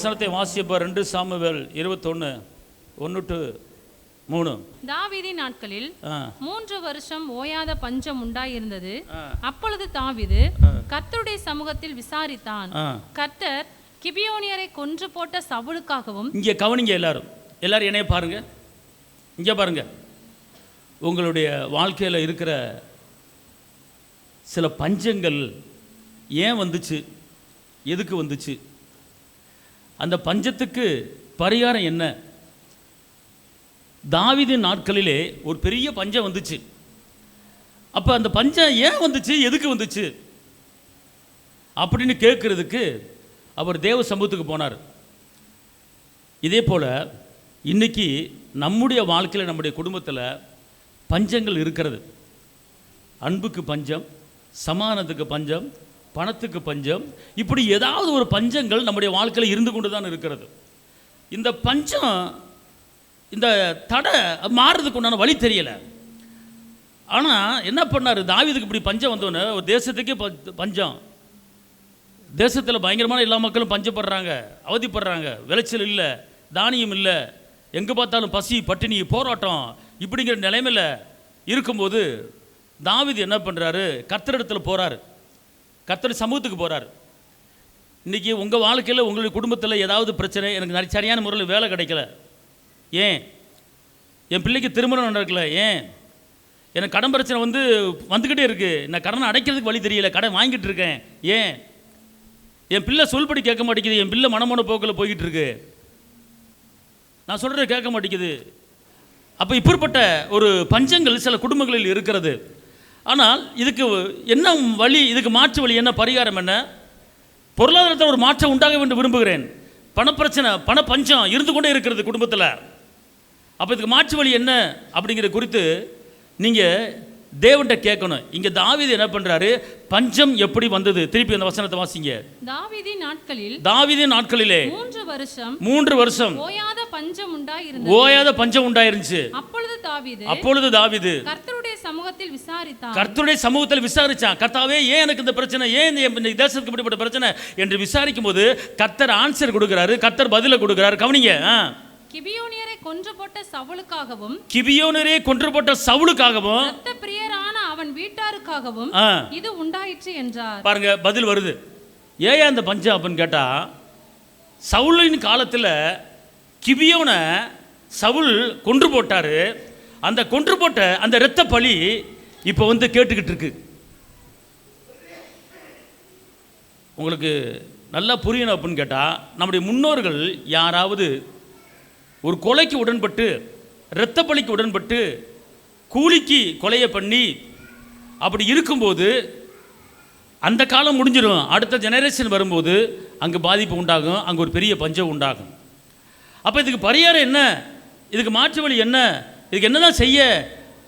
வசனத்தை வாசிப்ப 2 சாமுவேல் 21:1-3. தாவீதின் நாட்களில் 3 வருஷம் ஓயாத பஞ்சம் உண்டாயிருந்தது. அப்பொழுது தாவீது கர்த்தருடைய சமூகத்தில் விசாரித்தான். கர்த்தர் கிபியோனியரை கொன்று போட்ட சவுலுக்காகவும். இங்கே கவனிங்க, எல்லாரும் என்னைய பாருங்க, இங்கே பாருங்க. உங்களுடைய வாழ்க்கையில் இருக்கிற சில பஞ்சங்கள் ஏன் வந்துச்சு, எதுக்கு வந்துச்சு, அந்த பஞ்சத்துக்கு பரிகாரம் என்ன? தாவீதின் நாட்களிலே ஒரு பெரிய பஞ்சம் வந்துச்சு. அப்போ அந்த பஞ்சம் ஏன் வந்துச்சு, எதுக்கு வந்துச்சு அப்படின்னு கேட்கறதுக்கு அவர் தேவ சமூகத்துக்கு போனார். இதே போல் இன்னைக்கு நம்முடைய வாழ்க்கையில், நம்முடைய குடும்பத்தில் பஞ்சங்கள் இருக்கிறது. அன்புக்கு பஞ்சம், சமாதானத்துக்கு பஞ்சம், பணத்துக்கு பஞ்சம், இப்படி ஏதாவது ஒரு பஞ்சங்கள் நம்முடைய வாழ்க்கையில் இருந்து கொண்டு தான் இருக்கிறது. இந்த பஞ்சம், இந்த தடை மாறுறதுக்கு உண்டான வழி தெரியலை. ஆனால் என்ன பண்ணார், தாவீதுக்கு இப்படி பஞ்சம் வந்தோன்னு ஒரு தேசத்துக்கே பஞ்சம். தேசத்தில் பயங்கரமான எல்லா மக்களும் பஞ்சப்படுறாங்க, அவதிப்படுறாங்க, விளைச்சல் இல்லை, தானியம் இல்லை, எங்கே பார்த்தாலும் பசி, பட்டினி, போராட்டம், இப்படிங்கிற நிலைமையில் இருக்கும்போது தாவீது என்ன பண்ணுறாரு, கர்த்தரிடத்தில் போகிறாரு, கர்த்தர் சமூகத்துக்கு போகிறார். இன்றைக்கி உங்கள் வாழ்க்கையில், உங்களுடைய குடும்பத்தில் ஏதாவது பிரச்சனை, எனக்கு சரியான முறையில் வேலை கிடைக்கல, ஏன் என் பிள்ளைக்கு திருமணம் நடக்கல, ஏன் எனக்கு கடன் பிரச்சனை வந்துக்கிட்டே இருக்குது, நான் கடனை அடைக்கிறதுக்கு வழி தெரியல, கடன் வாங்கிட்டு இருக்கேன், ஏன் என் பிள்ளை சொல்படி கேட்க மாட்டேங்குது, என் பிள்ளை மனமோன போக்கில் போய்கிட்டு இருக்கு, நான் சொல்கிறத கேட்க மாட்டேங்குது. அப்போ இப்படிப்பட்ட ஒரு பஞ்சங்கள் சில குடும்பங்களில் இருக்கிறது. ஆனால் இதுக்கு என்ன வழி, இதுக்கு மாற்று வழி என்ன, பரிகாரம் என்ன? பொருளாதாரத்தில் ஒரு மாற்றம் உண்டாக வேண்டும் விரும்புகிறேன். பணப்பிரச்சனை, பண பஞ்சம் இருந்து கொண்டே இருக்கிறது குடும்பத்தில். அப்போ இதுக்கு மாற்று வழி என்ன அப்படிங்கிற குறித்து நீங்கள் தேவன்கிட்ட கேட்கணும். இங்கே தாவீது என்ன பண்ணுறாரு, பஞ்சம் எப்படி வந்தது, திருப்பி அந்த வசனத்தை வாசிங்க. தாவீதின் நாட்களிலே 3 வருஷம் ஓயாத பஞ்சம் உண்டாயிருந்துச்சு. அப்பொழுது தாவீது கர்த்தருடைய சமூகத்தில் விசாரிச்சான். கர்த்தாவே, ஏன் எனக்கு இந்த பிரச்சனை, ஏன் இந்த தேசத்துக்கு இப்படிப்பட்ட பிரச்சனை என்று விசாரிக்கும் போது கர்த்தர் ஆன்சர் கொடுக்கிறாரு, கர்த்தர் பதில கொடுக்கிறாரு. கவனிங்க. கிபியோனியரை கொன்று போட்ட சவுலுக்காகவும் இரத்த பிரியரான அவன் வீட்டாருக்காகவும் இது உண்டாயிற்று என்றார். பாருங்க, பதில் வருது. ஏன் அந்த பஞ்சம் அப்படின்னு கேட்டா, சவுலின் காலத்தில் கிபியோனை சவுல் கொன்று போட்டாரு. அந்த கொன்று போட்ட அந்த இரத்த பழி இப்போ கேட்டுக்கிட்டு இருக்கு. உங்களுக்கு நல்லா புரியணும் அப்படின்னு கேட்டால், நம்முடைய முன்னோர்கள் யாராவது ஒரு கொலைக்கு உடன்பட்டு, இரத்த பலிக்கு உடன்பட்டு, கூலிக்கு கொலையை பண்ணி அப்படி இருக்கும்போது அந்த காலம் முடிஞ்சிடும். அடுத்த ஜெனரேஷன் வரும்போது அங்கே பாதிப்பு உண்டாகும், அங்கே ஒரு பெரிய பஞ்சம் உண்டாகும். அப்போ இதுக்கு பரிகாரம் என்ன, இதுக்கு மாற்று வழி என்ன, இதுக்கு என்ன தான் செய்ய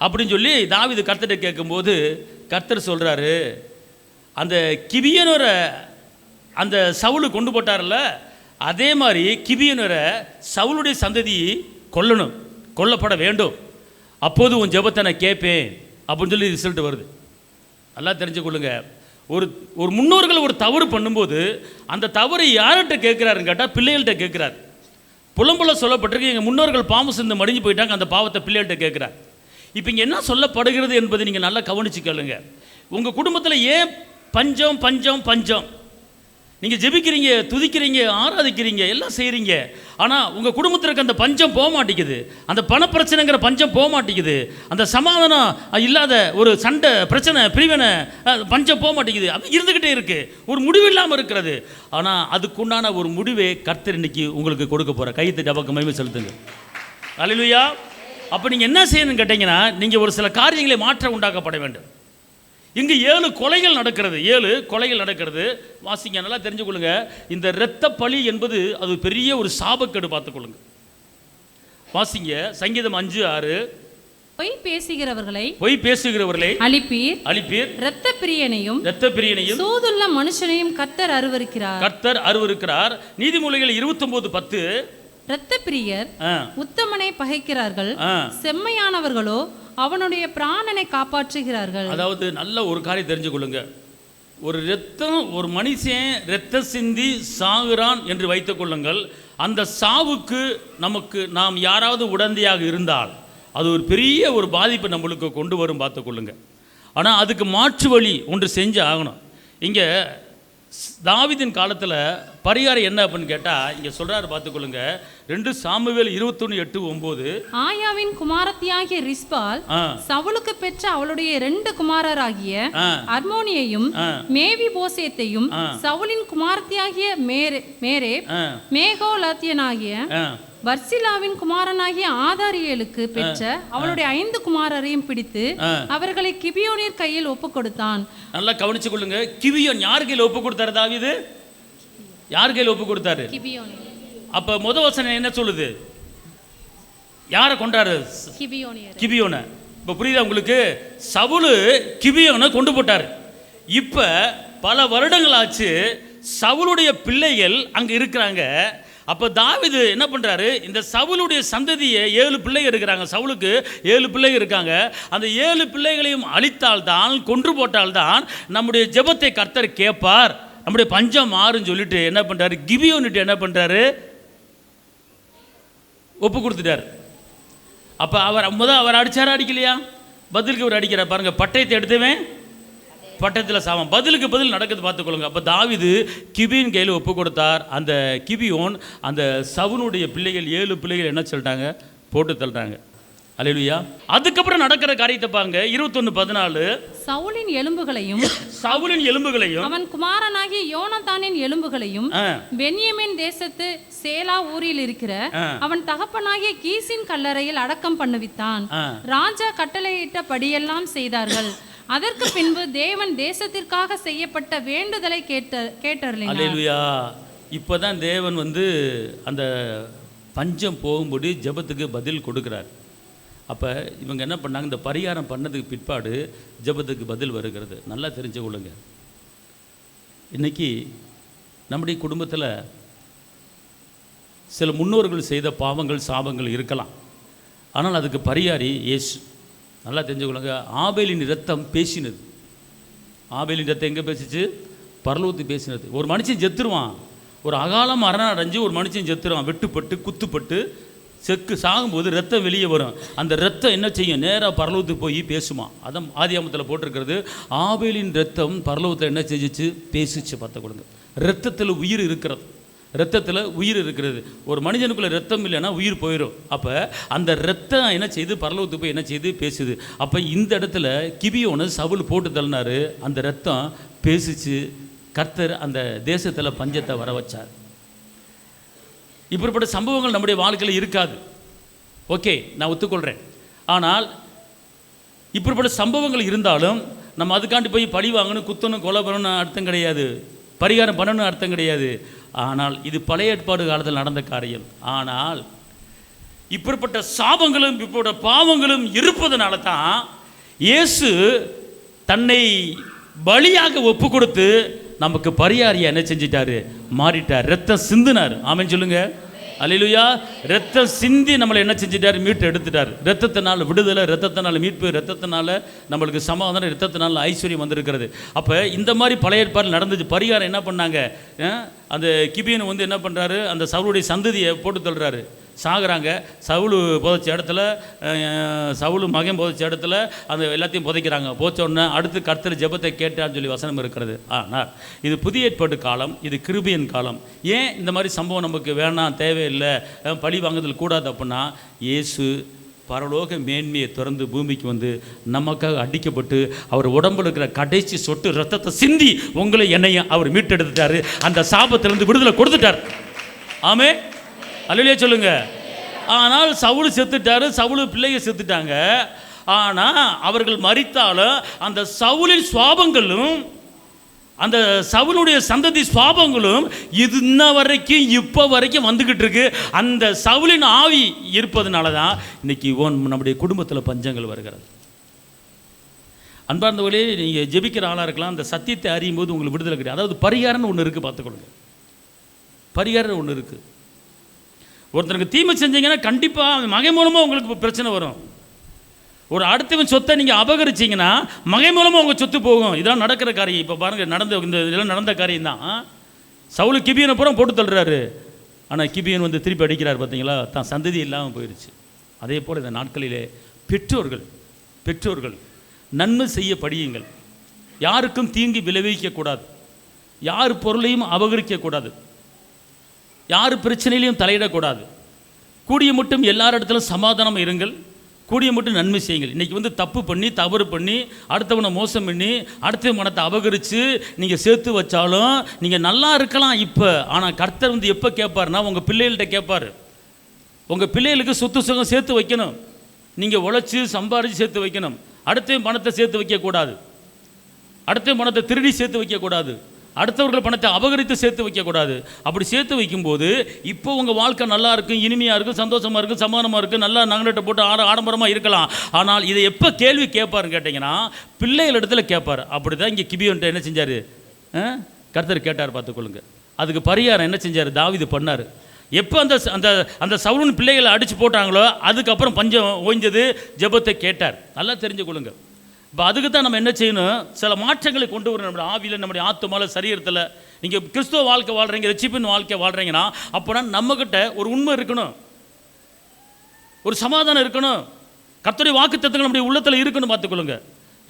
அப்படின்னு சொல்லி தாவீது கர்த்தர்கிட்ட கேட்கும்போது கர்த்தர் சொல்கிறாரு, அந்த கிபியோனரை அந்த சவுலு கொண்டு போட்டார்ல, அதே மாதிரி கிபியோனரை சவுலுடைய சந்ததி கொல்லப்பட வேண்டும், அப்போது உன் ஜெபத்தை நான் கேட்பேன் அப்படின்னு சொல்லி ரிசல்ட் வருது. நல்லா தெரிஞ்சுக்கொள்ளுங்க. ஒரு முன்னோர்கள் ஒரு தவறு பண்ணும்போது அந்த தவறு யார்கிட்ட கேட்குறாருன்னு கேட்டால் பிள்ளைகள்கிட்ட கேட்குறாரு. புலம்புல சொல்லப்பட்டிருக்கு, எங்கள் முன்னோர்கள் பாவம் செஞ்சு மடிஞ்சு போயிட்டாங்க, அந்த பாவத்தை பிள்ளைகள்கிட்ட கேட்குறார். இப்போ இங்கே என்ன சொல்லப்படுகிறது என்பதை நீங்கள் நல்லா கவனிச்சு கேளுங்க. உங்கள் குடும்பத்தில் ஏன் பஞ்சம் பஞ்சம் பஞ்சம்? நீங்கள் ஜெபிக்கிறீங்க, துதிக்கிறீங்க, ஆராதிக்கிறீங்க, எல்லாம் செய்கிறீங்க, ஆனால் உங்கள் குடும்பத்தில் இருக்க அந்த பஞ்சம் போக மாட்டேங்குது, அந்த பணப்பிரச்சனைங்கிற பஞ்சம் போக மாட்டேங்குது, அந்த சமாதானம் இல்லாத ஒரு சண்டை பிரச்சனை பிரிவினை பஞ்சம் போக மாட்டேங்குது, அது இருந்துக்கிட்டே இருக்குது, ஒரு முடிவு இல்லாமல் இருக்கிறது. ஆனால் அதுக்குண்டான ஒரு முடிவை கர்த்தர் இன்னைக்கு உங்களுக்கு கொடுக்க போகிற. கைத்து டபக்கு மகிமை செலுத்துங்க. அல்லேலூயா. அப்போ நீங்கள் என்ன செய்யணும்னு கேட்டிங்கன்னா, நீங்கள் ஒரு சில காரியங்களை மாற்றம் உண்டாக்கப்பட வேண்டும். இங்கு 7 கொலைகள் நடக்கிறது, 7 கொலைகள் நடக்கிறது. வாசிங்க, நல்லா தெரிஞ்சுக்கொள்ளுங்க. இந்த இரத்த பழி என்பது அது பெரிய ஒரு சாபக்கேடு, பார்த்துக்கொள்ளுங்க. வாசிங்க, சங்கீதம் 5:6. பொய் பேசுகிறவர்களை அழிப்பீர், இரத்த பிரியனையும் சூதுள்ள மனுஷனையும் கர்த்தர் அருவருக்கிறார். நீதிமொழிகள் 29:10. இரத்த பிரியர் உத்தமனை பகைக்கிறார்கள், செம்மையானவர்களோ அவனுடைய பிராணனை காப்பாற்றுகிறார்கள். அதாவது நல்ல ஒரு காரியம் தெரிஞ்சுக்கொள்ளுங்க. ஒரு மனுஷன் இரத்த சிந்தி சாகுறான் என்று வைத்துக் கொள்ளுங்கள். அந்த சாவுக்கு நாம் யாராவது உடந்தையாக இருந்தால் அது ஒரு பெரிய ஒரு பாதிப்பை நம்மளுக்கு கொண்டு வரும், பார்த்துக்கொள்ளுங்க. ஆனால் அதுக்கு மாற்று வழி ஒன்று செஞ்சு ஆகணும். இங்கே தாவீதின் காலத்தில் பரிகாரம் என்ன அப்படின்னு கேட்டால் இங்கே சொல்கிறாரு, பார்த்துக்கொள்ளுங்க. 2 சாமுவேல் 21:8-9. ஆயாவின் குமாரத்தியாகிய ரிஸ்பால் சவுலுக்கு பெற்ற அவளுடைய 2 குமாரராகிய அர்மோனியையும் மேவி போசேத்தையும் சவுலின் குமாரத்தியாகிய மேரேப் மேகோலாத்தியனாகிய வர்சிலாவின் குமாரனாகிய ஆதாரியேலுக்கு பெற்ற அவளுடைய 5 குமாரரையும் பிடித்து அவர்களை கிபியோனின் கையில் ஒப்பு கொடுத்தான். நல்லா கவனிச்சு கொள்ளுங்க. கிபியோன் யார் கையில் ஒப்பு கொடுத்தாரு? தாவீது யார் கையில் ஒப்பு கொடுத்தாரு? அப்ப முத வசனம் என்ன சொல்லுது? யாரை கொண்டாரு? கிபியோனை. இப்ப புரியுதா உங்களுக்கு? சவுலு கிபியோனை கொண்டு போட்டாரு. இப்ப பல வருடங்கள் ஆச்சு, சவுலுடைய பிள்ளைகள் அங்க இருக்கிறாங்க. அப்போ தாவீது என்ன பண்ணுறாரு? இந்த சவுலுடைய சந்ததியை 7 பிள்ளைகள் இருக்கிறாங்க. சவுலுக்கு 7 பிள்ளைகள் இருக்காங்க. அந்த 7 பிள்ளைகளையும் அழித்தால்தான், கொன்று போட்டால்தான் நம்முடைய ஜெபத்தை கர்த்தர் கேட்பார், நம்முடைய பஞ்சம் மாறுன்னு சொல்லிட்டு என்ன பண்ணுறாரு? கிபியோனிட்டு என்ன பண்ணுறாரு? ஒப்பு கொடுத்துட்டார். அப்போ அவர் அடிச்சாரா அடிக்கலையா? பதிலுக்கு அவர் அடிக்கிறார் பாருங்க. பட்டயத்தை எடுத்துவேன் பட்டயத்தில் சாவான். பதிலுக்கு பதில் நடக்குது, பார்த்துக்கொள்ளுங்க. அப்போ தாவீது கிபியோன் கையில் ஒப்பு கொடுத்தார். அந்த கிபியோன் அந்த சவுனுடைய பிள்ளைகள் 7 பிள்ளைகள் என்ன சொல்லிட்டாங்க? போட்டு தள்ளுறாங்க. அல்லேலூயா. அதுக்கப்புறம் நடக்கிற காரியத்தை பாருங்க. 21:14. சவுலின் எலும்புகளையும் அவன் குமாரனாகிய யோனத்தானின் எலும்புகளையும் பென்யமீன் தேசத்து சேலா ஊரில் இருக்கிற அவன் தகப்பனாகிய கீசின் கல்லறையில் அடக்கம் பண்ணுவித்தான். ராஜா கட்டளையிட்டபடியெல்லாம் செய்தார்கள். அதற்கு பின்பு தேவன் தேசத்திற்காக செய்யப்பட்ட வேண்டுதலை கேட்டார். அல்லேலூயா. இப்போதான் தேவன் அந்த பஞ்சம் போகும்போது ஜெபத்துக்கு பதில் கொடுக்கிறார். அப்போ இவங்க என்ன பண்ணாங்க? இந்த பரிகாரம் பண்ணதுக்கு பிற்பாடு ஜெபத்துக்கு பதில் வருகிறது. நல்லா தெரிஞ்சு கொள்ளுங்க. இன்னைக்கு நம்முடைய குடும்பத்தில் சில முன்னோர்கள் செய்த பாவங்கள் சாபங்கள் இருக்கலாம். ஆனால் அதுக்கு பரிகாரி இயேசு. நல்லா தெரிஞ்சுக்கொள்ளுங்க. ஆபேலின் இரத்தம் பேசினது. ஆபேலின் இரத்தம் எங்கே பேசிச்சு? பரலோகத்துக்கு பேசினது. ஒரு மனுஷன் செத்துருவான், ஒரு அகாலம் மரணம் அடைஞ்சு ஒரு மனுஷன் செத்துருவான், வெட்டுப்பட்டு குத்துப்பட்டு சாகும்போது ரத்தம் வெளியே வரும். அந்த ரத்தம் என்ன செய்யும்? நேராக பரலோகத்துக்கு போய் பேசுமா. அதான் ஆதியாமத்தில் போட்டிருக்கிறது. ஆபேலின் ரத்தம் பரலோகத்தில் என்ன செஞ்சிச்சு? பேசிச்சு. பார்த்து கொடுங்க. ரத்தத்தில் உயிர் இருக்கிறது. ரத்தத்தில் உயிர் இருக்கிறது. ஒரு மனிதனுக்குள்ள ரத்தம் இல்லைன்னா உயிர் போயிடும். அப்போ அந்த ரத்தம் என்ன செய்து? பரலோகத்துக்கு போய் என்ன செய்து? பேசுது. அப்போ இந்த இடத்துல கிபியோனை சவுல் போட்டு தள்ளினாரு. அந்த ரத்தம் பேசிச்சு. கர்த்தர் அந்த தேசத்தில் பஞ்சத்தை வர வச்சார். இப்படிப்பட்ட சம்பவங்கள் நம்முடைய வாழ்க்கையில் இருக்காது. ஓகே, நான் ஒத்துக்கொள்கிறேன். ஆனால் இப்படிப்பட்ட சம்பவங்கள் இருந்தாலும் நம்ம அதுக்காண்டி போய் பழி வாங்கணும், குத்தணும், கொலை பண்ணணும்னு அர்த்தம் கிடையாது. பரிகாரம் பண்ணணும்னு அர்த்தம் கிடையாது. ஆனால் இது பழைய ஏற்பாடு காலத்தில் நடந்த காரியம். ஆனால் இப்படிப்பட்ட சாபங்களும் இப்போட பாவங்களும் இருப்பதனால தான் இயேசு தன்னை பலியாக ஒப்பு கொடுத்து நமக்கு பரிகாரியா என்ன செஞ்சிட்டாரு? மாறிட்டார். ரத்தம் சிந்தினார். ஆமென் சொல்லுங்க. அல்லேலூயா. ரத்தம் சிந்தி நம்மளை என்ன செஞ்சிட்டார்? மீட்டு எடுத்துட்டார். ரத்தத்தினால விடுதலை, ரத்தத்தினால மீட்பு, ரத்தத்தினால நம்மளுக்கு சமாதானம், ரத்தத்தினால ஐஸ்வர்யம் வந்திருக்கிறது. அப்போ இந்த மாதிரி பழைய ஏற்பாடு நடந்துச்சு. பரிகாரம் என்ன பண்ணாங்க? அந்த கிபியோன் என்ன பண்ணுறாரு? அந்த சவுளுடைய சந்ததியை போட்டு தள்ளுறாரு. சாகுறாங்க. சவுளு புதைச்ச இடத்துல, சவுளு மகன் புதைச்ச இடத்துல அந்த எல்லாத்தையும் புதைக்கிறாங்க. போச்ச உடனே அடுத்து கர்த்தர் ஜெபத்தை கேட்டான்னு சொல்லி வசனம் இருக்கிறது. ஆனால் இது புதிய ஏற்பாட்டு காலம், இது கிருபையின் காலம். ஏன் இந்த மாதிரி சம்பவம் நமக்கு வேணாம், தேவையில்லை, பழி வாங்குதல் கூடாது அப்படின்னா, இயேசு பரலோக மேன்மையை திறந்து பூமிக்கு நமக்காக அடிக்கப்பட்டு அவர் உடம்புல இருக்கிற கடைசி சொட்டு ரத்தத்தை சிந்தி உங்களை என்னையும் அவர் மீட்டெடுத்துட்டாரு. அந்த சாபத்திலிருந்து விடுதலை கொடுத்துட்டார். ஆமே, அல்லேலூயா சொல்லுங்க. ஆனால் சவுல் செத்துட்டாரு, சவுல் பிள்ளைங்க செத்துட்டாங்க. ஆனால் அவர்கள் மரித்தாலும் அந்த சவுலின் சுவாபங்களும் அந்த சவுலுடைய சந்ததி சுவாபங்களும் இன்ன வரைக்கும் இப்போ வரைக்கும் வந்துக்கிட்டு இருக்கு. அந்த சவுலின் ஆவி இருப்பதனால தான் இன்னைக்கு நம்முடைய குடும்பத்தில் பஞ்சங்கள் வருகிறது. அன்பார்ந்தவர்களே, நீங்கள் ஜெபிக்கிற ஆளாக இருக்கலாம். அந்த சத்தியத்தை அறியும் போது உங்களுக்கு விடுதலை கிடையாது. அதாவது பரிகாரம்னு ஒன்று இருக்குது, பார்த்துக்கொள்ளுங்க. பரிகாரம் ஒன்று இருக்குது. ஒருத்தருக்கு தீமை செஞ்சீங்கன்னா கண்டிப்பாக மகன் மூலமாக உங்களுக்கு பிரச்சனை வரும். ஒரு அடுத்தவன் சொத்தை நீங்கள் அபகரிச்சிங்கன்னா மகன் மூலமாக உங்கள் சொத்து போகும். இதெல்லாம் நடக்கிற காரியம். இப்போ பாருங்கள், இதெல்லாம் நடந்த காரியம் தான். சவுல் கிபியனை பூரா போட்டு தள்ளுறாரு. ஆனால் கிபியன் வந்து திருப்பி அடிக்கிறார். பார்த்தீங்களா, தான் சந்ததி இல்லாமல் போயிடுச்சு. அதே போல் இந்த நாட்களிலே பெற்றோர்கள் நன்மை செய்ய படியுங்கள். யாருக்கும் தீங்கு விளைவிக்கக்கூடாது, யார் பொருளையும் அபகரிக்கக்கூடாது, யார் பிரச்சனையிலையும் தலையிடக்கூடாது. கூடிய மட்டும் எல்லாரிடத்திலும் சமாதானம் இருங்கள், கூடிய மட்டும் நன்மை செய்யுங்கள். இன்றைக்கி வந்து தப்பு பண்ணி தவறு பண்ணி அடுத்தவனை மோசம் பண்ணி அடுத்த மனத்தை அபகரித்து நீங்கள் சேர்த்து வச்சாலும் நீங்கள் நல்லா இருக்கலாம் இப்போ. ஆனால் கர்த்தர் வந்து எப்போ கேட்பார்னா உங்கள் பிள்ளைகள்கிட்ட கேட்பார். உங்கள் பிள்ளைகளுக்கு சொத்து சுகம் சேர்த்து வைக்கணும். நீங்கள் உழைச்சி சம்பாரித்து சேர்த்து வைக்கணும். அடுத்த பணத்தை சேர்த்து வைக்கக்கூடாது, அடுத்த பணத்தை திருடி சேர்த்து வைக்கக்கூடாது, அடுத்தவர்கள் பணத்தை அபகரித்து சேர்த்து வைக்கக்கூடாது. அப்படி சேர்த்து வைக்கும்போது இப்போ உங்கள் வாழ்க்கை நல்லா இருக்கும், இனிமையாக இருக்கும், சந்தோஷமாக இருக்கும், சமாதானமாக இருக்கும், நல்லா நகலட்டை போட்டு ஆடம்பரமாக இருக்கலாம். ஆனால் இதை எப்போ கேள்வி கேட்பாருன்னு கேட்டிங்கன்னா பிள்ளைகள் இடத்துல கேட்பார். அப்படி தான் இங்கே கிபியோன்ட்ட என்ன செஞ்சார், கர்த்தர் கேட்டார். பார்த்துக்கொள்ளுங்க. அதுக்கு பரிகாரம் என்ன செஞ்சார், தாவீது பண்ணார். எப்போ அந்த அந்த அந்த சவுலின் பிள்ளைகளை அடித்து போட்டாங்களோ அதுக்கப்புறம் பஞ்சம் ஓய்ஞ்சது, ஜெபத்தை கேட்டார். நல்லா தெரிஞ்சுக்கொள்ளுங்க. இப்போ அதுக்கு தான் நம்ம என்ன செய்யணும், சில மாற்றங்களை கொண்டு வரணும் நம்முடைய ஆவியில், நம்முடைய ஆத்துமால, சரீரத்தில். நீங்கள் கிறிஸ்துவ வாழ்க்கை வாழ்கிறீங்க, ரட்சிப்பின் வாழ்க்கை வாழ்கிறீங்கன்னா அப்போனா நம்மக்கிட்ட ஒரு உண்மை இருக்கணும், ஒரு சமாதானம் இருக்கணும், கர்த்தருடைய வாக்குத்தத்தங்கள் நம்முடைய உள்ளத்தில் இருக்கணும். பார்த்துக்கொள்ளுங்க.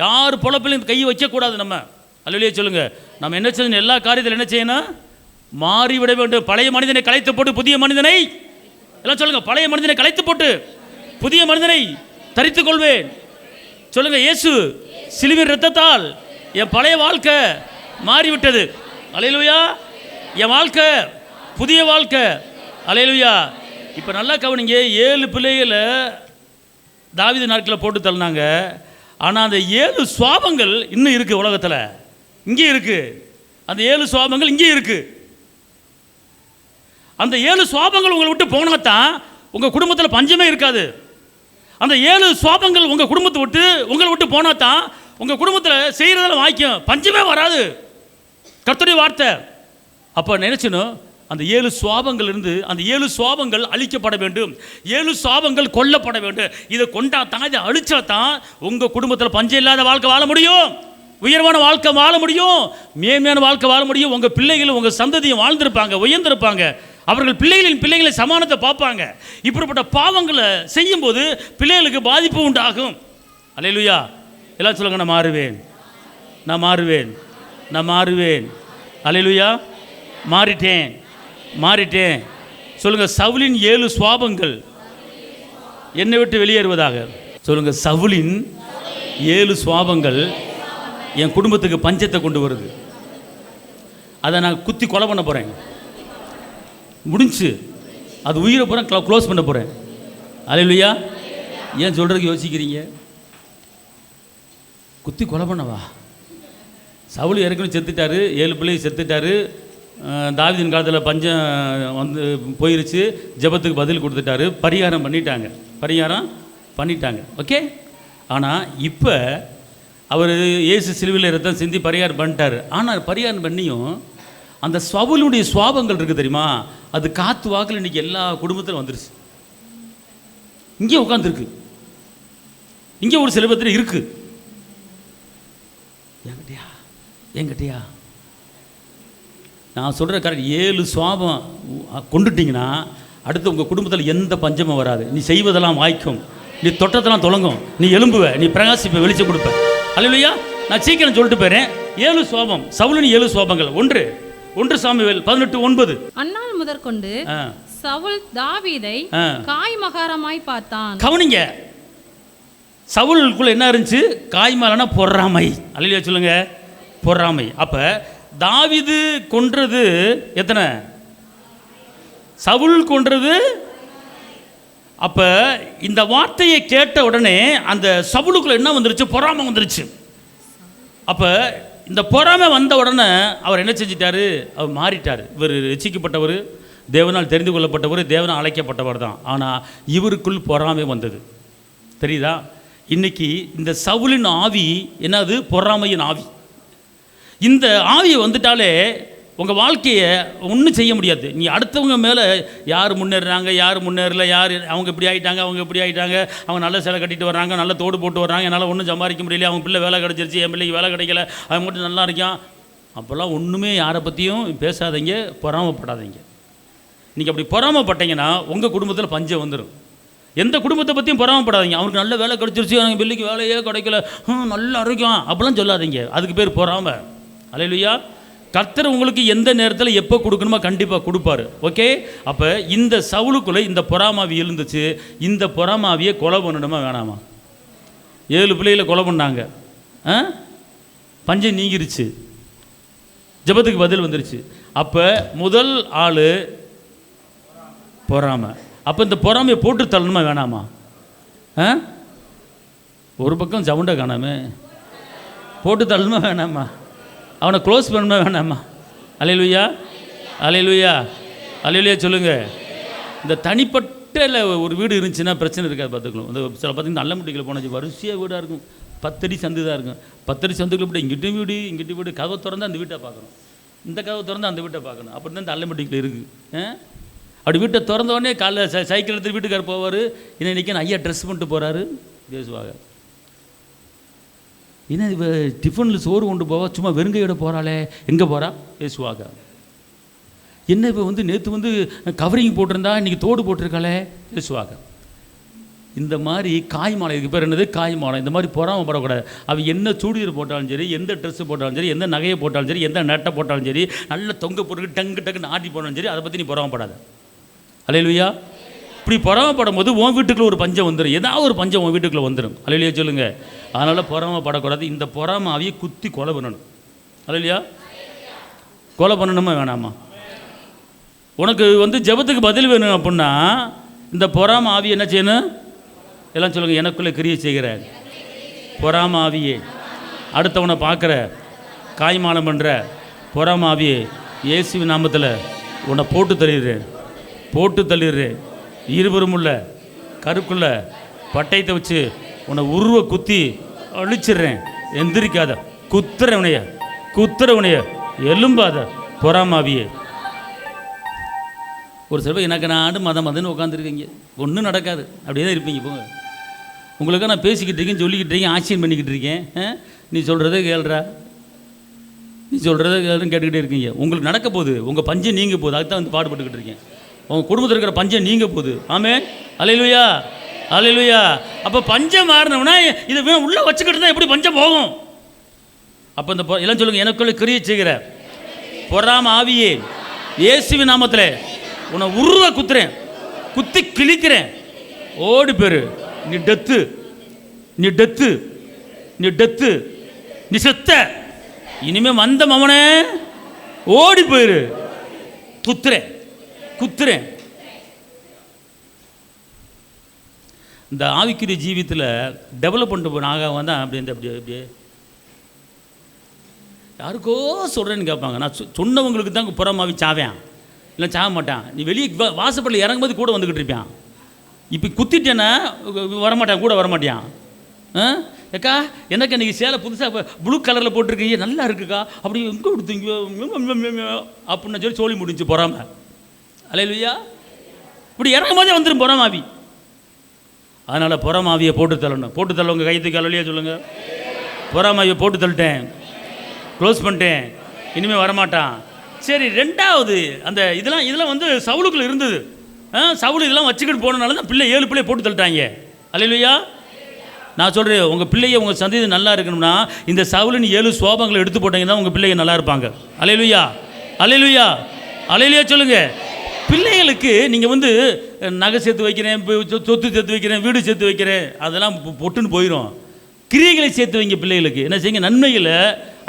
யார் பொழப்பிலையும் கை வைக்கக்கூடாது. நம்ம அல்லையே சொல்லுங்கள். நம்ம என்ன செய்யணும், எல்லா காரியத்தில் என்ன செய்யணும், மாறிவிட வேண்டும். பழைய மனிதனை கலைத்து போட்டு புதிய மனிதனை, எல்லாம் சொல்லுங்கள், பழைய மனிதனை கலைத்து போட்டு புதிய மனிதனை தரித்துக் கொள்வேன். சொல்லுங்க, இயேசு சிலுவையின் இரத்தத்தால் என் பழைய வாழ்க்கை மாறிவிட்டது. அல்லேலூயா. என் வாழ்க்கை புதிய வாழ்க்கை. அல்லேலூயா. இப்போ நல்லா கவனிங்க. 7 பிள்ளைகளை தாவீது நாட்களில் போட்டு தள்ளினாங்க. ஆனால் அந்த 7 சுவாபங்கள் இன்னும் இருக்குது உலகத்தில். இங்கே இருக்குது அந்த 7 சுவாபங்கள், இங்கே இருக்குது. அந்த 7 சுவாபங்கள் உங்களை விட்டு போனால் தான் உங்கள் குடும்பத்தில் பஞ்சமே இருக்காது. அந்த 7 சுவாபங்கள் உங்கள் குடும்பத்தை விட்டு உங்களை விட்டு போனால் தான் உங்கள் குடும்பத்தில் செய்கிறதெல்லாம் வாய்க்கும், பஞ்சமே வராது. கர்த்தருடைய வார்த்தை. அப்போ நினைச்சணும், அந்த 7 சுவாபங்கள் இருந்து அந்த 7 சுவாபங்கள் அழிக்கப்பட வேண்டும், 7 சுவாபங்கள் கொல்லப்பட வேண்டும். இதை கொண்டா தான், இதை அழிச்சா தான் உங்கள் குடும்பத்தில் பஞ்சம் இல்லாத வாழ்க்கை வாழ முடியும், உயர்வான வாழ்க்கை வாழ முடியும், மேன்மையான வாழ்க்கை வாழ முடியும். உங்கள் பிள்ளைகளும் உங்கள் சந்ததியும் வாழ்ந்திருப்பாங்க, உயர்ந்திருப்பாங்க. அவர்கள் பிள்ளைகளை சமானத்தை பார்ப்பாங்க. இப்படிப்பட்ட பாவங்களை செய்யும்போது பிள்ளைகளுக்கு பாதிப்பு உண்டாகும். அல்லேலூயா. எல்லாம் சொல்லுங்க, நான் மாறுவேன், நான் மாறுவேன், நான் மாறுவேன். அல்லேலூயா. மாறிட்டேன். சொல்லுங்க, சவுலின் 7 சுவாபங்கள் என்னை விட்டு வெளியேறுவதாக. சொல்லுங்க, சவுலின் 7 சுவாபங்கள் என் குடும்பத்துக்கு பஞ்சத்தை கொண்டு வருது. அதை நான் குத்தி கொலை பண்ண போகிறேன். முடிஞ்சு அது உயிரை பூரா க்ளோஸ் பண்ண போகிறேன். அல்லேலூயா. ஏன் சொல்கிறதுக்கு யோசிக்கிறீங்க? குத்தி கொலை பண்ணவா? சவுல் ஏற்கனவே செத்துட்டாரு, 7 பிள்ளையை செத்துட்டாரு. தாவீதின் காலத்தில் பஞ்சம் வந்து போயிருச்சு, ஜெபத்துக்கு பதில் கொடுத்துட்டாரு, பரிகாரம் பண்ணிட்டாங்க. ஓகே. ஆனால் இப்போ அவர் இயேசு சிலுவையில் ரத்தம் சிந்தி பரிகாரம் பண்ணிட்டார். ஆனால் பரிகாரம் பண்ணியும் அந்த சவுலுடைய சுவாபங்கள் இருக்குது தெரியுமா, அது காத்து வாக்கில் இன்றைக்கி எல்லா குடும்பத்திலும் வந்துருச்சு. இங்கே உட்காந்துருக்கு, இங்கே ஒரு சில பேர் இருக்கு. என்கிட்டயா நான் சொல்கிற கரெக்ட். 7 சுவாபம் கொண்டுட்டிங்கன்னா அடுத்து உங்கள் குடும்பத்தில் எந்த பஞ்சமும் வராது. நீ செய்வதெல்லாம் வாய்க்கும், நீ தொட்டதெல்லாம் தொடங்கும், நீ எலும்புவ, நீ பிரகாசிப்ப, வெளிச்சம் கொடுப்ப. அல்லேலூயா. நான் சீக்கிரம் சொல்லிட்டு போயிறேன். 7 சுவாபம், சவுலின் 7 சுவாபங்கள். 1 சாமுவேல் 18:9. அந்நாள் முதற்கொண்டு சவுல் தாவீதை காய்மகாரமாய் பார்த்தான். கவனிங்க, சவுலுக்குள்ள என்ன இருந்துச்சு? காய்மலனா பொறாமை. அல்லேலூயா சொல்லுங்க, பொறாமை. அப்ப தாவீது கொன்றது எத்தனை? சவுல் கொன்றது. அப்ப இந்த வார்த்தையை கேட்ட உடனே அந்த சவுலுக்குள்ள என்ன வந்துருச்சு? பொறாமை வந்துருச்சு. அப்ப இந்த பொறாமை வந்த உடனே அவர் என்ன செஞ்சிட்டாரு? அவர் மாறிட்டார். இவர் ரட்சிக்கப்பட்டவர், தேவனால் தெரிந்து கொள்ளப்பட்டவர், தேவனால் அழைக்கப்பட்டவர் தான். ஆனால் இவருக்குள் பொறாமை வந்தது. தெரியுதா? இன்னைக்கு இந்த சவுலின் ஆவி என்னது? பொறாமையின் ஆவி. இந்த ஆவியை வந்துட்டாலே உங்கள் வாழ்க்கையை ஒன்றும் செய்ய முடியாது. நீ அடுத்தவங்க மேலே யார் முன்னேறுறாங்க, யார் முன்னேறல, யார் அவங்க இப்படி ஆகிட்டாங்க, அவங்க இப்படி ஆகிட்டாங்க, அவங்க நல்ல சேலை கட்டிட்டு வர்றாங்க, நல்ல தோடு போட்டு வர்றாங்க, என்னால் ஒன்றும் சம்பாதிக்க முடியல, அவங்க பிள்ளை வேலை கிடச்சிருச்சு, என் பிள்ளைக்கு வேலை கிடைக்கல, அவன் மட்டும் நல்லா இருக்கான். அப்போல்லாம் ஒன்றுமே யாரை பற்றியும் பேசாதீங்க, பொறாமப்படாதீங்க. நீங்கள் அப்படி பொறாமப்பட்டீங்கன்னா உங்கள் குடும்பத்தில் பஞ்சம் வந்துடும். எந்த குடும்பத்தை பற்றியும் பொறாமப்படாதீங்க. அவனுக்கு நல்ல வேலை கிடச்சிருச்சு, அவங்க பிள்ளைக்கு வேலையே கிடைக்கல, நல்லா இருக்கும் அப்படிலாம் சொல்லாதீங்க. அதுக்கு பேர் பொறாமை. அல்லேலூயா. கர்த்தர் உங்களுக்கு எந்த நேரத்தில் எப்போ கொடுக்கணுமோ கண்டிப்பாக கொடுப்பாரு. ஓகே. அப்போ இந்த சவுலுக்குள்ளே இந்த பொறாமாவி எழுந்துச்சு. இந்த பொறாமாவியை கொலை பண்ணணுமா வேணாமா? 7 பிள்ளைகளை கொலை பண்ணாங்க. பஞ்சம் நீங்கிருச்சு, ஜெபத்துக்கு பதில் வந்துருச்சு. அப்போ முதல் ஆள் பொறாமை. அப்போ இந்த பொறாமையை போட்டு தள்ளணுமா வேணாமா? ஒரு பக்கம் சவுண்டை காணாமே, போட்டு தள்ளணுமா வேணாமா? அவனை க்ளோஸ் பண்ணணுமா வேணாமா? அல்லேலூயா, அல்லேலூயா, அல்லேலூயா சொல்லுங்கள். இந்த தனிப்பட்ட ஒரு வீடு இருந்துச்சுன்னா பிரச்சனை இருக்காது. பார்த்துக்கலாம். இந்த சில பார்த்தீங்கன்னா நல்ல முட்டிகளில் போனச்சு வரிசையாக வீடாக இருக்கும், 10 அடி சந்து தான் இருக்கும். 10 அடி சந்துக்குள்ள இப்படி இங்கிட்டும் வீடு இங்கிட்டும் வீடு, கதவை திறந்து அந்த வீட்டை பார்க்கணும், இந்த கதவை திறந்து அந்த வீட்டை பார்க்கணும். அப்படி தான் இந்த நல்ல முட்டிகள் இருக்குது. அப்படி வீட்டை திறந்தோடனே காலைல சைக்கிள் எடுத்து வீட்டுக்கார் போவார். இன்னைக்கு ஐயா ட்ரெஸ் பண்ணிட்டு போகிறாரு பேசுவாங்க. என்ன இப்போ டிஃபனில் சோறு கொண்டு போவா, சும்மா வெறுங்கையோட போகிறாளே, எங்கே போகிறா பேசுவாங்க. என்ன இப்போ நேற்று கவரிங் போட்டிருந்தா இன்றைக்கி தோடு போட்டிருக்காளே பேசுவாங்க. இந்த மாதிரி காய் மாலை, இதுக்கு பேர் என்னது காய் மாலை. இந்த மாதிரி பொறாமப்படக்கூடாது. அவள் என்ன சூடியர் போட்டாலும் சரி, எந்த ட்ரெஸ்ஸு போட்டாலும் சரி, எந்த நகையை போட்டாலும் சரி, எந்த நட்டை போட்டாலும் சரி, நல்ல தொங்க போட்டு டக்குன்னு ஆட்டி போட்டாலும் சரி, அதை பற்றி நீ பொறாமப்படாத. அல்லேலூயா. இப்படி பொறாமப்படும் போது உன் வீட்டுக்குள்ள ஒரு பஞ்சம் வந்துடும், ஏதாவது ஒரு பஞ்சம் உன் வீட்டுக்குள்ளே வந்துடும். அல்லேலூயா சொல்லுங்கள். அதனால் பொறாமப்படக்கூடாது. இந்த பொறாமாவியை குத்தி கொலை பண்ணணும். அல்லேலூயா. கொலை பண்ணணுமா வேணாமா? உனக்கு ஜெபத்துக்கு பதில் வேணும் அப்படின்னா இந்த பொறாம ஆவியை என்ன செய்யணும்? எல்லாம் சொல்லுங்கள். எனக்குள்ளே கிரியை செய்கிற பொறாம ஆவியே, அடுத்தவனை பார்க்குற, காய்மானம் பண்ணுற பொறாம ஆவியே, இயேசுவின் நாமத்தில் உன்னை போட்டு தள்ளிடுறேன். இருவரும் உள்ள கருக்குள்ள பட்டயத்தை வச்சு உன்னை உருவ குத்தி அழிச்சிடுறேன். எந்திரிக்காத, குத்துறவனைய எலும்பாத பொறாமாவியே. ஒரு சில பேர் எனக்கு நான் மதம்னு உட்காந்துருக்கீங்க, ஒன்றும் நடக்காது, அப்படியே தான் இருப்பீங்க. போங்க, உங்களுக்கு நான் பேசிக்கிட்டு இருக்கேன், சொல்லிக்கிட்டு இருக்கேன், ஆட்சியம் பண்ணிக்கிட்டு இருக்கேன். நீ சொல்கிறத கேள்றா, நீ சொல்கிறத கேட்டுக்கிட்டே இருக்கீங்க. உங்களுக்கு நடக்க போகுது, உங்கள் பஞ்சம் நீங்க போகுது. அதுக்கு தான் பாடுபட்டுக்கிட்டு இருக்கேன். உங்கள் குடும்பத்தில் இருக்கிற பஞ்சம் நீங்க போகுது. ஆமென், அல்லேலூயா, அல்லேலூயா. அப்போ பஞ்சம் மாறினோம்னா இதை உள்ளே வச்சுக்கிட்டு தான் எப்படி பஞ்சம் போகும்? அப்போ இந்த எல்லாம் சொல்லுங்கள். எனக்குள்ளே கிரியை செய்கிற பொறாம ஆவியே, இயேசுவின் நாமத்தில் உன்னை உருவ குத்துறேன், குத்தி கிழிக்கிறேன். ஓடி பேரு, நீ டெத்து, நீ செத்த. இனிமே வந்த மவனே ஓடி போயிரு. குத்துறேன். இந்த ஆவிக்குரிய ஜீவியத்தில் டெவலப் பண்ணிட்டு போனாங்க வந்தால் அப்படியே யாருக்கோ சொல்கிறேன்னு கேட்பாங்க. நான் சொன்னவங்களுக்கு தான் புறமாவி சாவேன், இல்லை சாக மாட்டான். நீ வெளியே வாசப்படில் இறங்கும்போது கூட வந்துக்கிட்டு இருப்பான். இப்போ குத்திட்டேன்னா வரமாட்டான், கூட வரமாட்டான். ஏக்கா எனக்கு இன்றைக்கி சேலை புதுசாக ப்ளூ கலரில் போட்டிருக்கீங்க, நல்லா இருக்குக்கா, அப்படி எங்கே கொடுத்தீங்க அப்படின்னு சொல்லி முடிஞ்சு பொறாம. அல்லேலூயா. இப்படி இறங்கும் போதே வந்துடும் பொறாமாவி. அதனால் பொறாமாவியை போட்டு தள்ளவங்க கைத்துக்கு அல்லேலூயா சொல்லுங்கள். பொறாமாவியை போட்டு தள்ளிட்டேன், க்ளோஸ் பண்ணிட்டேன், இனிமேல் வரமாட்டான். சரி, ரெண்டாவது அந்த இதெல்லாம் சவுலுக்குள்ள இருந்தது. சவுல் இதெல்லாம் வச்சுக்கிட்டு போனனால தான் 7 பிள்ளை போட்டு தள்ளிட்டாங்க. அல்லேலூயா. நான் சொல்கிறேன், உங்கள் பிள்ளையை உங்கள் சந்ததி நல்லா இருக்கணும்னா இந்த சவுலின் 7 சுவாபங்களை எடுத்து போட்டீங்கன்னா உங்கள் பிள்ளைங்க நல்லா இருப்பாங்க. அல்லேலூயா, அல்லேலூயா, அல்லேலூயா சொல்லுங்கள். பிள்ளைகளுக்கு நீங்கள் நகை சேர்த்து வைக்கிறேன், சொத்து சேர்த்து வைக்கிறேன், வீடு சேர்த்து வைக்கிறேன், அதெல்லாம் பொட்டுன்னு போயிடும். கிரியைகளை சேர்த்து வைங்க. பிள்ளைகளுக்கு என்ன செய்யுங்க? நன்மைகளை,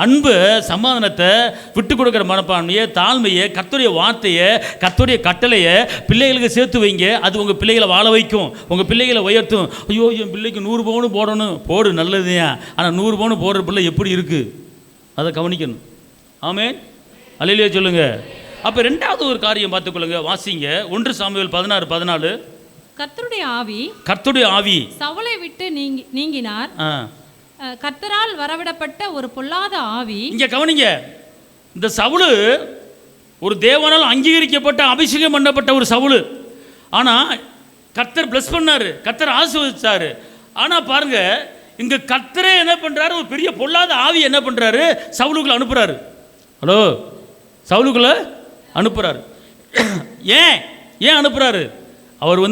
அன்பு, சமாதானத்தை, விட்டு கொடுக்குற மனப்பான்மையை, தாழ்மையை, கர்த்தருடைய வார்த்தையை, கர்த்தருடைய கட்டளையை பிள்ளைகளுக்கு சேர்த்து வைங்க. அது உங்கள் பிள்ளைகளை வாழ வைக்கும், உங்கள் பிள்ளைகளை உயர்த்தும். ஐயோ, என் பிள்ளைக்கு 100 பவுன் போடணும், போடு, நல்லதுயா. ஆனால் 100 பவுன் போடுற பிள்ளை எப்படி இருக்குது அதை கவனிக்கணும். ஆமென், அல்லேலூயா சொல்லுங்கள். அப்போ ரெண்டாவது ஒரு காரியம் பார்த்துக்கொள்ளுங்க. வாசிங்க 1 சாமுவேல் 16:14. கர்த்தருடைய ஆவி சவுலை விட்டு நீங்கினார். கர்த்தரால் வரவிடப்பட்ட ஒரு பொல்லாத ஆவி. இங்க கவனிங்க. இந்த சவுலு ஒரு தேவனால் அங்கீகரிக்கப்பட்ட அபிஷேகம் பண்ணப்பட்ட ஒரு சவுல். ஆனால் கர்த்தர் பிளஸ் பண்ணார், கர்த்தர் ஆசீர்வதிச்சார். ஆனால் பாருங்க, இங்கே கர்த்தரே என்ன பண்ணுறாரு, ஒரு பெரிய பொல்லாத ஆவி என்ன பண்ணுறாரு, சவுலுக்குள்ள அனுப்புகிறாரு. ஹலோ, சவுலுக்குள்ள அனுப்புகிறாரு. ஏன் அனுப்புகிறாரு? அவர்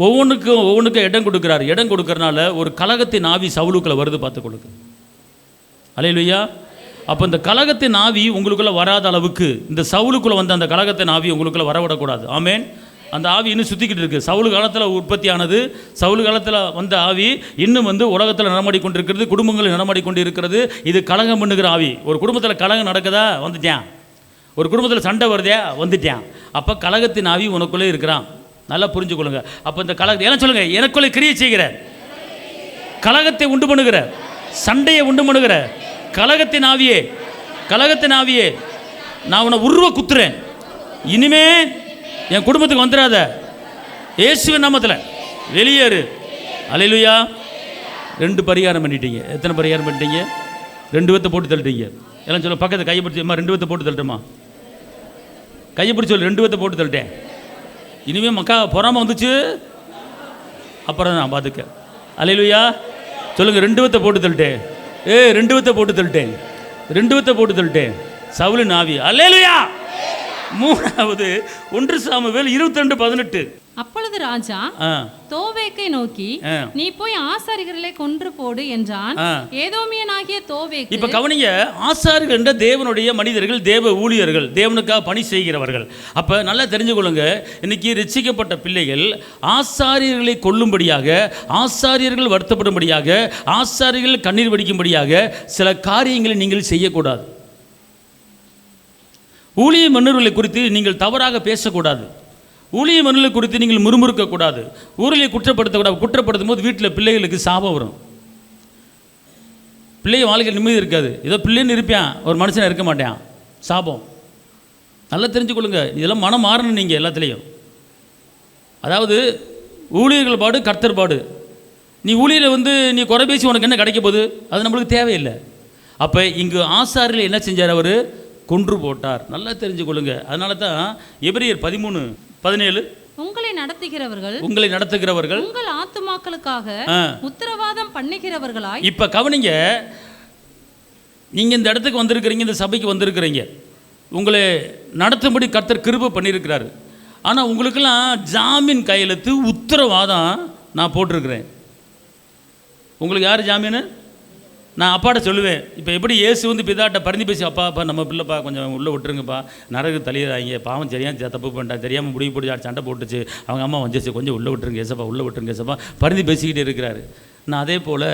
ஒவ்வொன்றுக்கும் இடம் கொடுக்குறாரு. இடம் கொடுக்கறனால ஒரு கலகத்தின் ஆவி சவுலுக்குள்ள வருது, பார்த்து கொடுக்கு. அல்லேலூயா. அப்போ இந்த கலகத்தின் ஆவி உங்களுக்குள்ளே வராத அளவுக்கு, இந்த சவுலுக்குள்ளே வந்த அந்த கலகத்தின் ஆவி உங்களுக்குள்ளே வரவிடக்கூடாது. ஆமேன். அந்த ஆவி இன்னும் சுற்றிக்கிட்டு இருக்குது. சவுல் காலத்தில் உற்பத்தி ஆனது, சவுல் காலத்தில் வந்த ஆவி இன்னும் உலகத்தில் நடமாடி கொண்டு இருக்கிறது, குடும்பங்கள் நடமாடி கொண்டு இருக்கிறது. இது கலகம் பண்ணுகிற ஆவி. ஒரு குடும்பத்தில் கலகம் நடக்குதா, வந்துட்டேன். ஒரு குடும்பத்தில் சண்டை வருதே, வந்துட்டேன். அப்போ கலகத்தின் ஆவி உனக்குள்ளே இருக்கிறான். நல்லா புரிஞ்சுக்கொள்ளுங்க. அப்போ இந்த கலகத்தை என்ன சொல்லுங்க, எனக்குள்ளே கிரியை செய்கிற, கலகத்தை உண்டு பண்ணுகிற, சண்டையை உண்டு பண்ணுகிற கலகத்தின் ஆவியே, நான் உன்னை உருவ குத்துறேன். இனிமே என் குடும்பத்துக்கு வந்துடாத, இயேசுவின் நாமத்தில் வெளியேறு. அல்லேலூயா. 2 பரிகாரம் பண்ணிட்டீங்க. எத்தனை பரிகாரம் பண்ணிட்டீங்க? 2 பேத்தை போட்டு தள்ளிட்டீங்க. எல்லாம் சொல்ல, பக்கத்தை கையை பிடிச்சி, 2 பேத்தை போட்டு தள்ளட்டுமா? கையை பிடிச்சி சொல்லு, 2 பேத்தை போட்டு தள்ளிட்டேன். இனிமேல் மக்கா பொறாமல் வந்துச்சு, அப்புறம் நான் பார்த்துக்க. அல்லேலூயா. சொல்லுங்கள், 2 பேத்தை போட்டு தள்ளிட்டேன். 2 பேத்தை போட்டு தள்ளிட்டேன். 2 பேத்தை போட்டு தள்ளிட்டேன். சவுலின் ஆவி. அல்லேலூயா. 3வது 1 சாமுவேல் 22:18. அப்பொழுது ராஜா தோவேக்கை நோக்கி, நீ போய் ஆசாரிகளை கொன்று போடு என்றான். ஏதோமியனாகிய தோவேக்கு. இப்ப கவனிங்க, ஆசாரிகள் என்ற தேவனுடைய மனிதர்கள், தேவ ஊழியர்கள், தேவனுக்காக பணி செய்கிறவர்கள். அப்ப நல்லா தெரிஞ்சு கொள்ளுங்க, இன்னைக்கு ரட்சிக்கப்பட்ட பிள்ளைகள் ஆசாரியர்களை கொல்லும்படியாக, ஆசாரியர்கள் வருத்தப்படும்படியாக, ஆசாரியர்கள் கண்ணீர் வடிக்கும்படியாக சில காரியங்களை நீங்கள் செய்யக்கூடாது. ஊழிய மன்னர்களை குறித்து நீங்கள் தவறாக பேசக்கூடாது. ஊழிய மன்னர்களை குறித்து நீங்கள் முறுமுறுக்கக்கூடாது. ஊரில் குற்றப்படுத்தக்கூடாது. குற்றப்படுத்தும் போது வீட்டில் பிள்ளைகளுக்கு சாபம் வரும். பிள்ளைய வாழ்க்கை நிம்மதி இருக்காது. ஏதோ பிள்ளைன்னு இருப்பான், ஒரு மனுஷனை இருக்க மாட்டான். சாபம். நல்லா தெரிஞ்சுக்கொள்ளுங்க. இதெல்லாம் மனம் மாறணும் நீங்கள் எல்லாத்துலேயும். அதாவது ஊழியர்கள் பாடு, கர்த்தர் பாடு. நீ ஊழியரை நீ குறை பேசி உனக்கு என்ன கிடைக்க போகுது? அது நம்மளுக்கு தேவையில்லை. அப்போ இங்கு ஆசாரில் என்ன செஞ்சார்? அவர் கொன்று போட்டார். நல்லா தெரிஞ்சு கொள்ளுங்க. அதனால தான் எபிரேயர் 13:17, உங்களை நடத்துகிறவர்கள் உங்கள் ஆத்துமாக்களுக்காக உத்தரவாதம் பண்ணுகிறவர்களாய். இப்ப கவனிங்க, நீங்க இந்த இடத்துக்கு வந்திருக்கிறீங்க, இந்த சபைக்கு வந்திருக்கிறீங்க, உங்களை நடத்தும்படி கர்த்தர் கிருபை பண்ணியிருக்கிறாரு. ஆனால் உங்களுக்கெல்லாம் ஜாமீன் கையெழுத்து உத்தரவாதம் நான் போட்டிருக்கிறேன். உங்களுக்கு யார் ஜாமீன்? நான் அப்பாட்ட சொல்லுவேன். இப்போ எப்படி இயேசு பிதாட்ட பரிந்து பேசி, அப்பா நம்ம பிள்ளைப்பா கொஞ்சம் உள்ளே விட்டுருங்கப்பா, நரகு தலையிறாங்க, பாவம் சரியாக தப்பு பண்ணிட்டா, தெரியாமல் முடிவு போட்டு சண்டை போட்டுச்சு, அவங்க அம்மா வந்துச்சு, கொஞ்சம் உள்ளே விட்டுருங்க ஏசப்பா, உள்ளே விட்டுருங்க ஏசப்பா, பரிந்து பேசிக்கிட்டே இருக்கிறாரு. நான் அதே போல்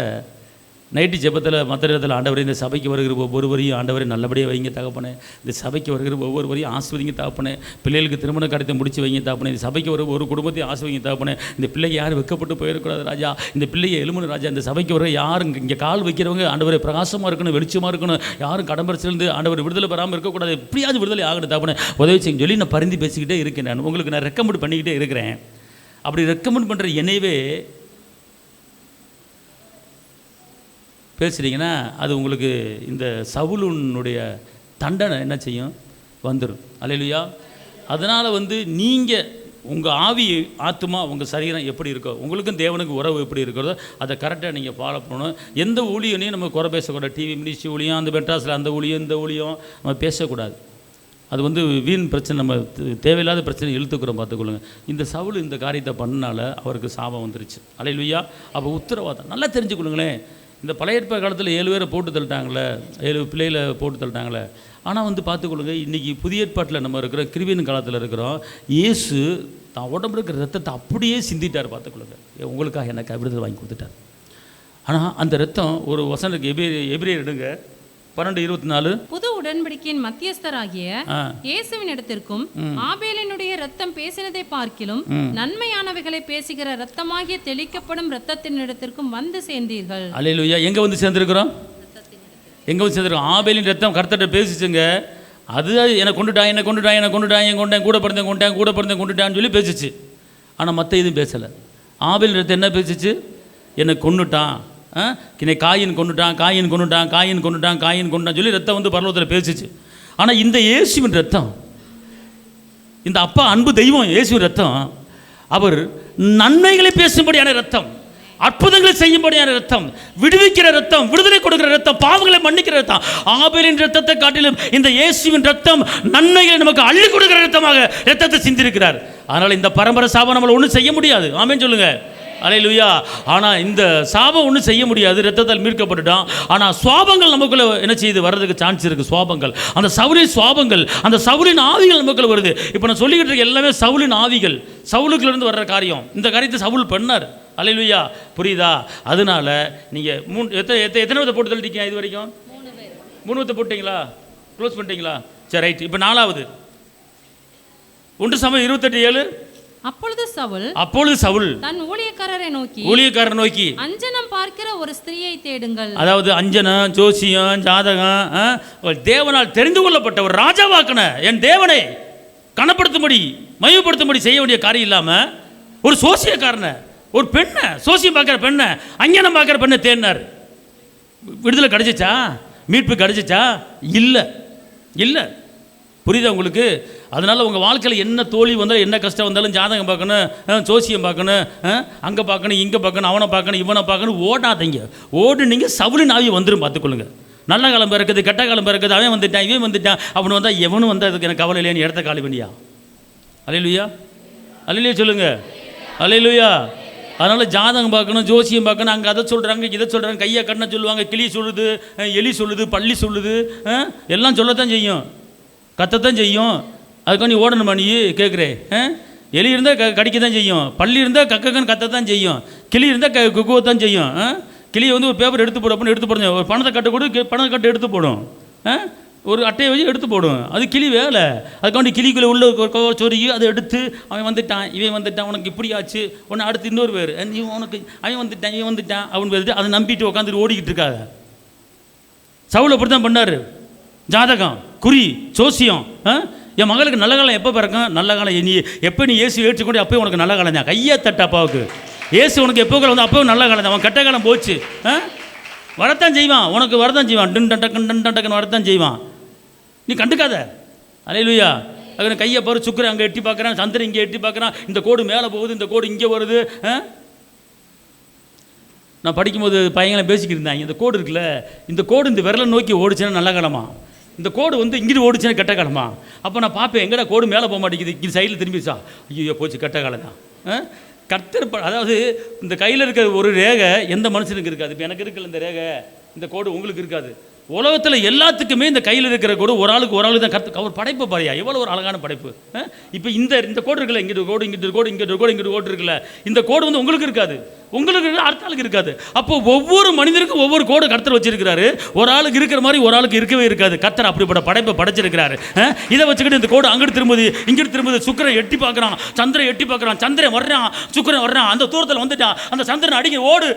நைட்டு ஜெபத்தில் மற்ற இடத்துல, ஆண்டவரே இந்த சபைக்கு வருகிற ஒவ்வொருவரையும் ஆண்டவரே நல்லபடியாக வைங்க தகப்பனே, இந்த சபைக்கு வருகிற ஒவ்வொருவரையும் ஆசிர்வதிங்க தகப்பனே, பிள்ளைகளுக்கு திருமண காரியத்தை முடிச்சு வைங்க தகப்பனே, இந்த சபைக்கு ஒரு குடும்பத்தையும் ஆசிர்வதிங்க தகப்பனே, இந்த பிள்ளைக்கு யாரும் வெக்கப்பட்டு போயிடக்கூடாது ராஜா, இந்த பிள்ளையை எழுமணும் ராஜா, இந்த சபைக்கு வர யாரும் இங்கே கால் வைக்கிறவங்க ஆண்டவரே பிரகாசமாக இருக்கணும், வெளிச்சமாக இருக்கணும், யாரும் கடம்பரச்சிலிருந்து ஆண்டவர் விடுதலை பெறாமல் இருக்கக்கூடாது, எப்படியாவது விடுதலை ஆகணும் தகப்பனே, உதவி செய்ய சொல்லி நான் பரிந்து பேசிக்கிட்டே இருக்கேன். நான் உங்களுக்கு ரெக்கமெண்ட் பண்ணிக்கிட்டே இருக்கிறேன். அப்படி ரெக்கமெண்ட் பண்ணுற என்னையவே பேசுகிறீங்கன்னா அது உங்களுக்கு இந்த சவுலுனுடைய தண்டனை என்ன செய்யும்? வந்துடும். அல்லேலூயா. அதனால் நீங்கள் உங்கள் ஆவி, ஆத்மா, உங்கள் சரீரம் எப்படி இருக்கோ, உங்களுக்கும் தேவனுக்கு உறவு எப்படி இருக்கிறதோ அதை கரெக்டாக நீங்கள் ஃபாலோ பண்ணணும். எந்த ஊழியனையும் நம்ம குறை பேசக்கூடாது. டிவி மினிஸ்ட்ரி ஊழியம், அந்த மெட்ராஸில் அந்த ஊழியம், இந்த ஊழியம் நம்ம பேசக்கூடாது. அது வீண் பிரச்சனை, நம்ம தேவையில்லாத பிரச்சனை இழுத்துக்கிறோம், பார்த்துக்கொள்ளுங்க. இந்த சவுல் இந்த காரியத்தை பண்ணனால அவருக்கு சாபம் வந்துருச்சு. அல்லேலூயா. அப்போ உத்தரவாதம் நல்லா தெரிஞ்சுக்கொள்ளுங்களேன். இந்த பழைய ஏற்பாடு காலத்தில் 7 பேரை போட்டு தள்ளிட்டாங்களே, 7 பிள்ளைகளை போட்டு தள்ளிட்டாங்களே. ஆனால் பார்த்துக்கொள்ளுங்க, இன்றைக்கி புதிய ஏற்பாட்டில் நம்ம இருக்கிற கிருபையின் காலத்தில் இருக்கிறோம். இயேசு தான் உடம்புல இருக்கிற ரத்தத்தை அப்படியே சிந்திட்டார். பார்த்துக்கொள்ளுங்க, உங்களுக்காக எனக்கு விடுதலை வாங்கி கொடுத்துட்டார். ஆனால் அந்த ரத்தம் ஒரு வசனம் எபிரேயர் எடுங்க 12:24, புது உடன்படிக்கையின் மத்தியஸ்தராகிய இயேசுவின் இடத்திற்கும் ஆபேலினுடைய ரத்தம் பேசினதை பார்க்கிலும் நன்மையானவைகளை பேசுகிற ரத்தமாகிய தெளிக்கப்படும் ரத்தத்தின் இடத்திற்கும் வந்து சேர்ந்தீர்கள். அல்லேலூயா. எங்க வந்து சேர்ந்திருக்கிறோம்? எங்க வந்து சேர்ந்திருக்கோம்? ஆபேலின் ரத்தம் கர்த்தர்ட்ட பேசிச்சுங்க. அது என்னை கொண்டுட்டான் கூட பிறந்தேன் கொண்டுட்டான்னு சொல்லி பேசிச்சு. ஆனால் மற்ற எதுவும் பேசலை. ஆபேலின் ரத்தம் என்ன பேசிச்சு? என்னை கொண்டுட்டான், காயின் கொண்டுட்டான் சொல்லி ரத்தம் பரலோகத்தில் பேசிச்சு. ஆனால் இந்த இயேசுவின் ரத்தம் இந்த அப்பா அன்பு தெய்வம் இயேசு ரத்தம் அவர் நன்மைகளை பேசும்படியான ரத்தம், அற்புதங்களை செய்யும்படியான ரத்தம், விடுவிக்கிற ரத்தம், விடுதலை கொடுக்கிற ரத்தம், பாவங்களை மன்னிக்கிற ரத்தம். ஆபேலின் ரத்தத்தை காட்டிலும் இந்த இயேசுவின் ரத்தம் நன்மைகளை நமக்கு அள்ளி கொடுக்கிற ரத்தமாக ரத்தத்தை சிந்திருக்கிறார். அதனால் இந்த பரம்பரை சாபம் நம்மளை ஒன்றும் செய்ய முடியாது. ஆமென் சொல்லுங்க. அல்லேலூயா. ஆனால் இந்த சாபம் ஒன்றும் செய்ய முடியாது, ரத்தத்தால் மீட்கப்பட்டுட்டான். ஆனால் சுவாபங்கள் நமக்குள்ள என்ன செய்து வர்றதுக்கு சான்ஸ் இருக்குது. சுவாபங்கள், அந்த சவுலின் சுவாபங்கள், அந்த சவுலின் ஆவிகள் நமக்குள்ள வருது. இப்போ நான் சொல்லிக்கிட்டு இருக்க எல்லாமே சவுலின் ஆவிகள், சவுலுக்குலேருந்து வர்ற காரியம். இந்த காரியத்தை சவுல் பண்ணார். அல்லேலூயா. புரியுதா? அதனால நீங்கள் எத்தனை வித போட்டு தள்ளிட்டீங்க இது வரைக்கும்? 3 வித போட்டிங்களா? க்ளோஸ் பண்ணிட்டீங்களா? சரி, ரைட். இப்போ 4வது 1 Samuel 28:7. அப்பொழுது சவுல் தன் ஊழியக்காரரை நோக்கி அஞ்சனம் பார்க்கிற ஒரு ஸ்திரியை தேடுங்கள். அதாவது அஞ்சனம், ஜோசியம், ஜாதகம், தேவனால் தெரிந்து கொள்ளப்பட்ட ஒரு ராஜாவாக்கன என் தேவனை கனப்படுத்தும்படி மையப்படுத்தும்படி செய்ய வேண்டிய காரியம் இல்லாமல் ஒரு சோசியக்காரனை, ஒரு பெண்ணை, சோசியம் பார்க்குற பெண்ணை, அஞ்சனம் பார்க்குற பெண்ணை தேடினார். விடுதலை கிடைச்சிச்சா? மீட்பு கிடைச்சிச்சா? இல்லை. புரியுதா உங்களுக்கு? அதனால் உங்கள் வாழ்க்கையில் என்ன தோல்வி வந்தாலும், என்ன கஷ்டம் வந்தாலும் ஜாதகம் பார்க்கணும், ஜோசியம் பார்க்கணும், அங்கே பார்க்கணும், இங்கே பார்க்கணும், அவனை பார்க்கணும், இவனை பார்க்கணும், ஓடாதீங்க. ஓடுனீங்க சவுலின் ஆவி வந்துடும். பார்த்துக்கொள்ளுங்க. நல்ல காலம் பிறக்குது, கெட்ட காலம் பிறக்குது, அவன் வந்துட்டான், இவன் வந்துட்டான், அவனு வந்தால் எவனும் வந்தால் அதுக்கு எனக்கு கவலை இல்லைன்னு இடத்த காலி பண்ணியா? அல்லேலூயா. அல்லேலூயா சொல்லுங்க. அல்லேலூயா. அதனால் ஜாதகம் பார்க்கணும், ஜோசியம் பார்க்கணும், அங்கே அதை சொல்கிறாங்க, இதை சொல்கிறாங்க, கையை கண்ணை சொல்லுவாங்க, கிளி சொல்லுது, எலி சொல்லுது, பள்ளி சொல்லுது, எல்லாம் சொல்லத்தான் செய்யும், கத்தத்தான் செய்யும். அதுக்காக நீ ஓடணுமா? நீ கேட்குறே. எலி இருந்தால் கடிக்க தான் செய்யும், பள்ளி இருந்தால் கக்கன்னு கத்தத்தான் செய்யும், கிளி இருந்தால் குக்குவத்தான் செய்யும். கிளியை வந்து ஒரு பேப்பர் எடுத்து போடும், எடுத்து போடும், ஒரு பணத்தை கட்டு கொடு, பணத்தை கட்டு எடுத்து போடும், ஒரு அட்டையை வச்சு எடுத்து போடும். அது கிளி வேலை. அதுக்காண்டி கிளிக்குள்ளே உள்ள சொருகி அதை எடுத்து அவன் வந்துட்டான், இவன் வந்துட்டான், உனக்கு இப்படி ஆச்சு, உன்னை அடுத்து இன்னொரு பேர், உனக்கு அவன் வந்துட்டான், இவன் வந்துட்டான், அவன் வந்துட்டு அதை நம்பிட்டு உட்காந்துட்டு ஓடிக்கிட்டு இருக்காங்க. சவுல் அப்படி தான் பண்ணார். ஜாதகம், குறி, ஜோசியம், என் மகளுக்கு நல்ல காலம் எப்போ பிறக்கும்? நல்ல காலம் நீ எப்போ நீ இயேசு ஏற்றுக்கொண்டு அப்போயும் உனக்கு நல்ல காலம் தான். கையை தட்ட அப்பாவுக்கு. இயேசு உனக்கு எப்போ காலம் வந்து அப்போவும் நல்ல காலம் தான். அவன் கெட்ட காலம் போச்சு, வரத்தான் செய்வான், உனக்கு வரத்தான் செய்வான், டக்குன்னு வரத்தான் செய்வான். நீ கண்டுக்காத. அல்லேலூயா. அது கையை பாரு, சுக்கரை அங்கே எட்டி பார்க்குறான், சந்திரன் இங்கே எட்டி பார்க்குறான், இந்த கோடு மேலே போகுது, இந்த கோடு இங்கே வருது. நான் படிக்கும்போது பையங்களை பேசிக்கிட்டு இருந்தாங்க, இந்த கோடு இருக்குல்ல, இந்த கோடு இந்த விரலை நோக்கி ஓடிச்சுன்னா நல்ல காலமா, இந்த கோடு வந்து இங்கிட்டு ஓடிச்சுன்னா கெட்ட காலமா. அப்போ நான் பார்ப்பேன், எங்கடா கோடு மேலே போக மாட்டேங்குது, இங்கே சைடில் திரும்பிச்சா, ஐயோ போச்சு, கெட்ட காலம் தான். கர்த்தர் அதாவது இந்த கையில் இருக்கிற ஒரு ரேகை எந்த மனுஷனுக்கு இருக்காது. இப்போ எனக்கு இருக்குல்ல இந்த ரேகை, இந்த கோடு உங்களுக்கு இருக்காது. உலகத்தில் எல்லாத்துக்குமே இந்த கையில் இருக்கிற கோடு ஒரு ஆளுக்கு தான். கருத்து அவர் படைப்பு பாரியா, எவ்வளோ ஒரு அழகான படைப்பு. இப்போ இந்த கோடு இருக்குல்ல, இங்கிட்டு கோடு, இங்கிட்டு கோடு, இங்கிட்டு கோடு, இங்கிட்டு கோடு இருக்குல்ல, இந்த கோடு வந்து உங்களுக்கு இருக்காது, உங்களுக்கு அடுத்த ஆளுக்கு இருக்காது. அப்போ ஒவ்வொரு மனிதருக்கும் ஒவ்வொரு கோடு கர்த்தர் வச்சிருக்கிறாரு. ஒரு ஆளுக்கு இருக்கிற மாதிரி ஒரு ஆளுக்கு இருக்கவே இருக்காது. கர்த்தர் அப்படிப்பட்ட படைப்பை படைச்சிருக்கிறாரு. இதை வச்சுக்கிட்டு இந்த கோடு அங்கிட்டு திரும்புது, இங்கிட்டு திரும்புது, சுக்கிரன் எட்டி பார்க்குறான், சந்திரன் எட்டி பார்க்குறான், சந்திரன் வர்றான், சுக்கிரன் வர்றான், அந்த தூரத்தில் வந்துட்டான், அந்த சந்திரன் அடிக்க ஓடு,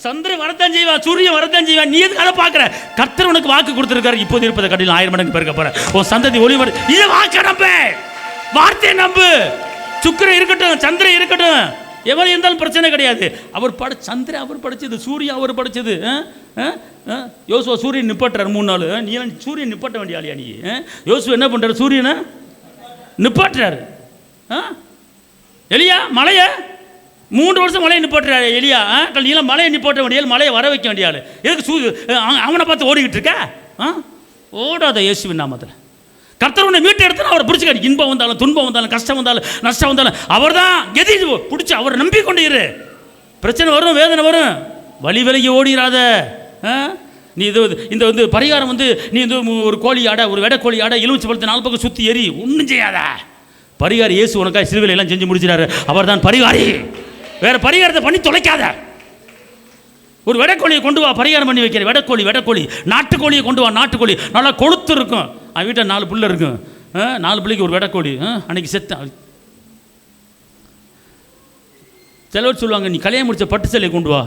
சந்திரன் வரத்தான் செய்வான், சூரியன் வரத்தான் செய்வான். நீ எதுக்கு அதை பார்க்குற? கர்த்தர் உனக்கு வாக்கு கொடுத்துருக்காரு, இப்போது இருப்பதை கட்டில் 1000 மடங்கு பெருக்க போற உன் சந்ததி ஒளி வரும். இதை வாக்க நம்பு, வார்த்தையை நம்பு. சுக்கிரன் இருக்கட்டும், சந்திரன் இருக்கட்டும், எவ்வளவு இருந்தாலும் பிரச்சனை கிடையாது. அவர் சந்திரன் அவர் படிச்சது, சூரியன் அவர் படிச்சது. யோசுவா சூரியன் நிப்பாட்டுறாரு 3 நாள். நீ சூரியன் நிப்பாட்ட வேண்டிய ஆளியா நீ? யோசுவா என்ன பண்றாரு? சூரியனை நிப்பாட்டுறாரு. எலியா மலையை 3 வருஷம் மலையை நிப்பாட்டுறாரு. எலியா நீலாம் மலையை நிப்பாட்ட வேண்டிய ஆள், மலையை வர வைக்க வேண்டிய ஆள். எதுக்கு அவனை பார்த்து ஓடிக்கிட்டு இருக்க? ஓடாத இயேசுவின் நாமத்தில். கர்த்தர் உன்னை மீட்டு எடுத்து அவரை பிடிச்சிக்காரு. இன்பம் வந்தாலும், துன்பம் வந்தாலும், கஷ்டம் வந்தாலும், நஷ்டம் வந்தாலும் அவர் தான் கெதி. பிடிச்சி அவரை நம்பிக்கொண்டு இரு. பிரச்சனை வரும், வேதனை வரும், வழி விலகி ஓடிடாத. நீ இந்த பரிகாரம் நீ ஒரு கோழி ஆடை, ஒரு வெடை கோழி ஆடை, எலுமிச்சை பழத்தை 4 பக்கம் சுற்றி எரி, ஒன்றும் செய்யாத. பரிகாரி இயேசு உனக்காக சிலுவையில் எல்லாம் செஞ்சு முடிச்சிடாரு. அவர் தான் பரிகாரி. வேற பரிகாரத்தை பண்ணி தொலைக்காத. ஒரு வெடக்கோழியை கொண்டு வா, பரிகாரம் பண்ணி வைக்கிற வெடக்கோழி, நாட்டுக்கோழியை கொண்டு வா. நாட்டுக்கோழி நல்லா கொழுத்து இருக்கும். அவன் வீட்டில் 4 பிள்ளை இருக்கும், 4 பிள்ளைக்கு ஒரு வெடக்கோழி. அன்னைக்கு செத்தான். சிலவர் சொல்லுவாங்க, நீ கல்யாணம் முடிச்ச பட்டு சேலையை கொண்டு வா,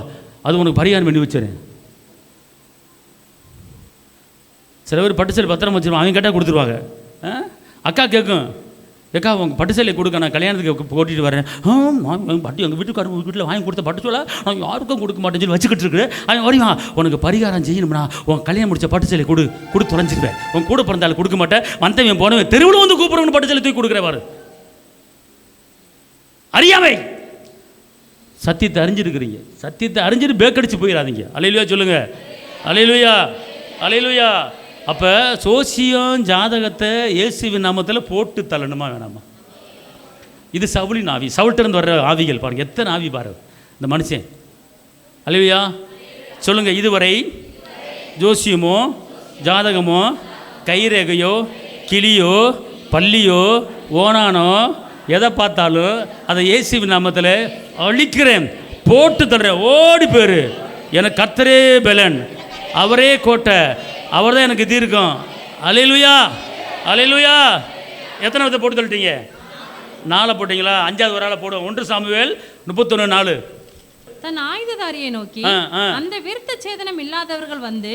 அது உனக்கு பரிகாரம் பண்ணி வச்சுறேன். சில பேர் பட்டு சேலை பத்திரம் வச்சிருவான், அவங்க கேட்டால் கொடுத்துருவாங்க. அக்கா கேட்கும், ஏக்கா உங்கள் பட்டு சேலை கொடுக்க, நான் கல்யாணத்துக்கு போட்டிட்டு வரேன். பட்டு எங்கள் வீட்டில் வாங்கி கொடுத்த பட்டு சொல்ல நான் யாருக்கும் கொடுக்க மாட்டேன்னு சொல்லி வச்சுக்கிட்டு இருக்கிறேன். அவன் வரைவா, உனக்கு பரிகாரம் செய்யணும்னா உன் கல்யாணம் முடிச்ச பட்டு சேலை கொடுத்து தொலைஞ்சிருவேன். உன் கூட பிறந்தாலும் கொடுக்க மாட்டேன், வந்தவன் போனவன் தெருவில் வந்து கூப்பிடுறவங்க பட்டு சேலை தூக்கி கொடுக்குறவாரு. அறியாமை. சத்தியத்தை அறிஞ்சிருக்கிறீங்க, சத்தியத்தை அறிஞ்சிட்டு பேக்கடிச்சு போயிடாதீங்க. அல்லேலூயா சொல்லுங்க. அல்லேலூயா, அல்லேலூயா. அப்போ சோசியம் ஜாதகத்தை இயேசுவின் நாமத்தில் போட்டு தள்ளணுமா வேணாமா? இது சவுலின் ஆவி. சவுல்கிட்ட வர்ற ஆவிகள் பாருங்க, எத்தனை ஆவி பாரு இந்த மனுஷன். அல்லேலூயா சொல்லுங்க. இதுவரை ஜோசியமோ ஜாதகமோ கைரேகையோ கிளியோ பள்ளியோ ஓனானோ எதை பார்த்தாலும் அதை இயேசுவின் நாமத்தில் அழிக்கிறேன், போட்டு தர்றேன், ஓடி போயிரு. எனக்கு கர்த்தரே பெலன், அவரே கோட்டை, அவர் தான் எனக்கு தீர்க்கும். அல்லேலூயா, அல்லேலூயா. எத்தனை விதத்தை போட்டு தள்ளிட்டீங்க? 4 போட்டிங்களா? 5வது ஒரு ஆளை போடும். 1 சாமுவேல் 31:4. தன் ஆயுததாரியை நோக்கி, அந்த விருத்த சேதனம் இல்லாதவர்கள் வந்து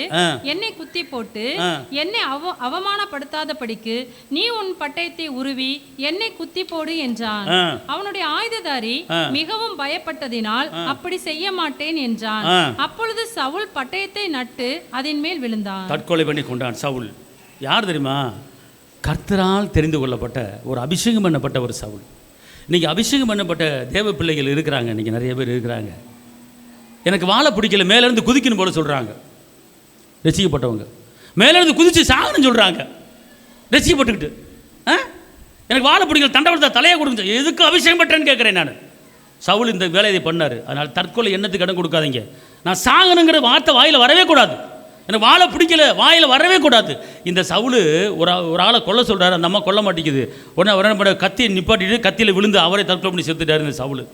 என்னை குத்தி போட்டு என்னை அவமானப்படுத்தாதபடிக்கு நீ உன் பட்டயத்தை உருவி என்னை குத்தி போடு என்றான். அவனுடைய ஆயுததாரி மிகவும் பயப்பட்டதினால் அப்படி செய்ய மாட்டேன் என்றான். அப்பொழுது சவுல் பட்டயத்தை நட்டு அதன் மேல் விழுந்தான். தற்கொலை பண்ணி கொண்டான். சவுல் யார் தெரியுமா? கர்த்தரால் தெரிந்து கொள்ளப்பட்ட ஒரு அபிஷேகம் பண்ணப்பட்ட ஒரு சவுல். இன்னைக்கு அபிஷேகம் பண்ணப்பட்ட தேவ பிள்ளைகள் இருக்கிறாங்க, இன்னைக்கு நிறைய பேர் இருக்கிறாங்க. எனக்கு வாழை பிடிக்கல, மேலேருந்து குதிக்கணும் போல சொல்கிறாங்க. ரசிக்கப்பட்டவங்க மேலேருந்து குதிச்சு சாகணும்னு சொல்கிறாங்க ரசிக்கப்பட்டுக்கிட்டு. எனக்கு வாழை பிடிக்கல, தண்டவளத்தை தலையை கொடுங்க. எதுக்கு அபிஷேகம் பெற்றேன்னு கேட்குறேன் நான். சவுல் இந்த வேலையை பண்ணார். அதனால் தற்கொலை எண்ணத்துக்கு இடம் கொடுக்காதீங்க. நான் சாகணுங்கிற வார்த்தை வாயில் வரவே கூடாது. எனக்கு வாழை பிடிக்கல வாயில் வரவே கூடாது. இந்த சவுல் ஒரு ஆளை கொல்ல சொல்கிறாரு, அந்த அம்மா கொல்ல மாட்டேங்குது. உடனே அவர் கத்தியை நிப்பாட்டிட்டு கத்தியில் விழுந்து அவரே தற்கொலை பண்ணி செத்துட்டார் இந்த சவுல்.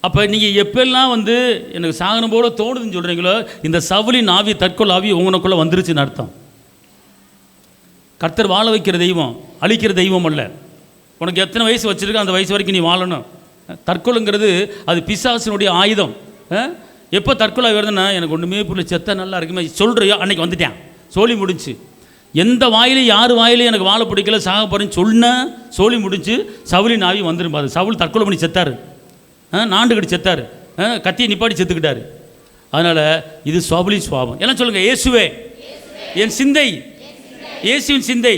அப்போ நீங்கள் எப்பெல்லாம் வந்து எனக்கு சாகனம் போல தோணுதுன்னு சொல்கிறீங்களோ, இந்த சவுலின் ஆவி, தற்கொலை ஆவி உங்களுக்குள்ளே வந்துருச்சுன்னு அர்த்தம். கர்த்தர் வாழ வைக்கிற தெய்வம், அழிக்கிற தெய்வம் அல்ல. உனக்கு எத்தனை வயசு வச்சுருக்க அந்த வயசு வரைக்கும் நீ வாழணும். தற்கொலைங்கிறது அது பிசாசினுடைய ஆயுதம். எப்போ தற்கொலை வருதுன்னா, எனக்கு ஒன்றுமே புரியல, செத்த நல்லா இருக்குமே சொல்கிறியோ அன்றைக்கி வந்துட்டேன், சோழி முடிஞ்சு. எந்த வாயிலையும் யார் வாயிலையும் எனக்கு வாழ பிடிக்கல சாக போகிறேன்னு சொன்ன சோழி முடிஞ்சு சவுலின் ஆவி வந்துடும். அது சவுல் தற்கொலை பண்ணி செத்தார், நாண்டுக்கிட்டு செத்தார், கத்தியை நிப்பாட்டி செத்துக்கிட்டார். அதனால் இது சவுலின் சுவாபம். எல்லாம் சொல்லுங்கள், இயேசுவே என் சிந்தை, இயேசுவின் சிந்தை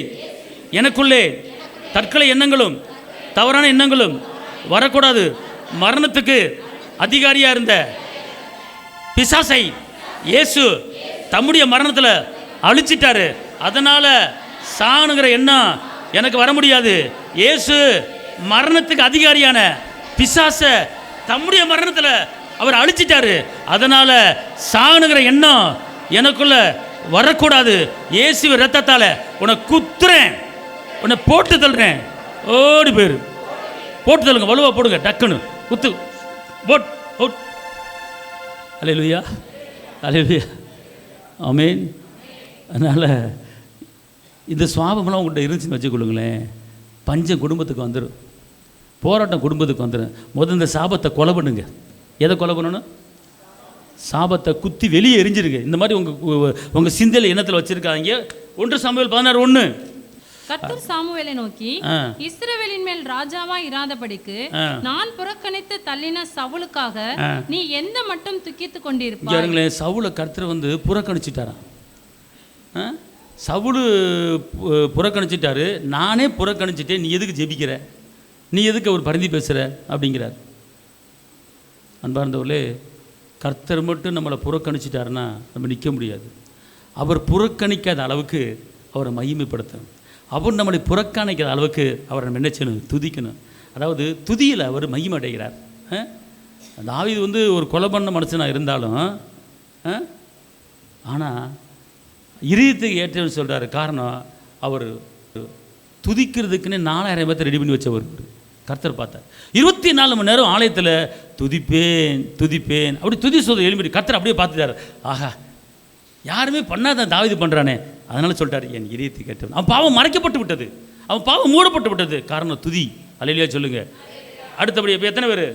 எனக்குள்ளே தற்கொலை எண்ணங்களும் தவறான எண்ணங்களும் வரக்கூடாது. மரணத்துக்கு அதிகாரியாக இருந்த பிசாசை இயேசு தம்முடைய மரணத்தில் அழிச்சிட்டாரு. அதனால் சாணுங்கிற எண்ணம் எனக்கு வர முடியாது. இயேசு மரணத்துக்கு அதிகாரியான பிசாசை தம்முடைய மரணத்தில் அவர் அழிச்சிட்டாரு. அதனால் சாணுங்கிற எண்ணம் எனக்குள்ள வரக்கூடாது. இயேசுவ ரத்தத்தால் உன்னை குத்துறேன், உன்னை போட்டு தள்ளுறேன், ஓடி போயிரு. போட்டு தள்ளுங்க, வலுவாக போடுங்க, டக்குன்னு குத்து போட் அவுட். அல்லேலூயா, அல்லேலூயா, ஆமென். அதனால் இந்த சுவாபம்லாம் உங்கள்கிட்ட இருந்துச்சுன்னு வச்சுக்கொள்ளுங்களேன், பஞ்சம் குடும்பத்துக்கு வந்துடும், போராட்டம் குடும்பத்துக்கு வந்துடும். முதல் இந்த சாபத்தை கொலை பண்ணுங்க. எதை கொலை பண்ணணும்? சாபத்தை குத்தி வெளியே எரிஞ்சிருங்க. இந்த மாதிரி உங்கள் சிந்தையில் எண்ணத்தில் வச்சுருக்காங்க. 1 சாமுவேல் 16:1. கர்த்தர் சாமுவேலை நோக்கி, இஸ்ரவேலின் மேல் ராஜாவா இராதபடிக்கு நான் புறக்கணித்து தள்ளின சவுலுக்காக நீ எந்த மட்டும் துக்கித்துக் கொண்டிருப்பாய். சவுலை கர்த்தர் வந்து புறக்கணிச்சிட்டாராம். சவுலு புறக்கணிச்சிட்டாரு, நானே புறக்கணிச்சிட்டேன், நீ எதுக்கு ஜெபிக்கிற, நீ எதுக்கு அவர் பரிந்து பேசுகிற அப்படிங்கிறார். அன்பார்ந்தவர்களே, கர்த்தர் மட்டும் நம்மளை புறக்கணிச்சிட்டாருன்னா நம்ம நிற்க முடியாது. அவர் புறக்கணிக்காத அளவுக்கு அவரை மகிமைப்படுத்தணும். அவர் நம்மளை புறக்கணிக்காத அளவுக்கு அவரை நம்ம என்ன செய்யணும்? துதிக்கணும். அதாவது துதியில் அவர் மகிமை அடைகிறார். தாவீது வந்து ஒரு கொலை பண்ண மனுஷனாக இருந்தாலும் ஆனால் இதயத்துக்கு ஏற்றன்னு சொல்கிறாரு. காரணம், அவர் துதிக்கிறதுக்குன்னு 4000 பேர்த்தை ரெடி பண்ணி வச்சவர் கர்த்தர் பார்த்தார். 24 மணி நேரம் ஆலயத்தில் துதிப்பேன் துதிப்பேன் அப்படி துதி சொல்ல எழுப்பி கர்த்தர் அப்படியே பார்த்துட்டார். ஆஹா, யாருமே பண்ணாத தாவீது பண்ணுறானே, அதனால சொல்லிட்டார், என் இதயத்தை கேட்டவன். அவன் பாவம் மறைக்கப்பட்டு விட்டது, அவன் பாவம் மூடப்பட்டு விட்டது. காரணம் துதி. அல்லேலூயா சொல்லுங்க. அடுத்தபடி இப்போ எத்தனை பேர்?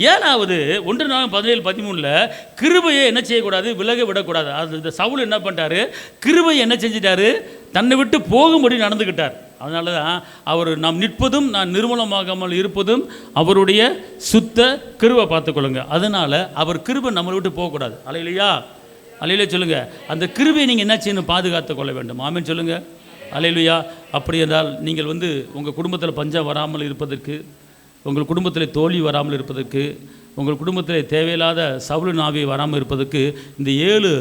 7வது 1 Samuel 17:13 கிருபையை என்ன செய்யக்கூடாது? விலக விடக்கூடாது. அது இந்த சவுல் என்ன பண்ணிட்டாரு? கிருபையை என்ன செஞ்சிட்டாரு? தன்னை விட்டு போகும்படி நடந்துக்கிட்டார். அதனால தான் அவர் நாம் நிற்பதும் நான் நிர்மூலமாகாமல் இருப்பதும் அவருடைய சுத்த கிருபை பார்த்துக்கொள்ளுங்க. அதனால் அவர் கிருபை நம்மளை விட்டு போகக்கூடாது. அல்லேலூயா, அல்லேலூயா சொல்லுங்க. அந்த கிருபையை நீங்கள் என்ன செய்யணும்? பாதுகாத்து கொள்ள வேண்டும். ஆமென் சொல்லுங்க. அல்லேலூயா. அப்படி என்றால் நீங்கள் வந்து உங்கள் குடும்பத்தில் பஞ்சம் வராமல் இருப்பதற்கு உங்கள் குடும்பத்தில் தோல்வி வராமல் இருப்பதற்கு, உங்கள் குடும்பத்தில் தேவையில்லாத சவுளு நாவி வராமல் இருப்பதற்கு இந்த 7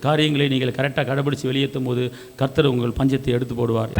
காரியங்களை நீங்கள் கரெக்டாக கடைபிடித்து வெளியேற்றும் போது கர்த்தர் உங்கள் பஞ்சத்தை எடுத்து போடுவார்.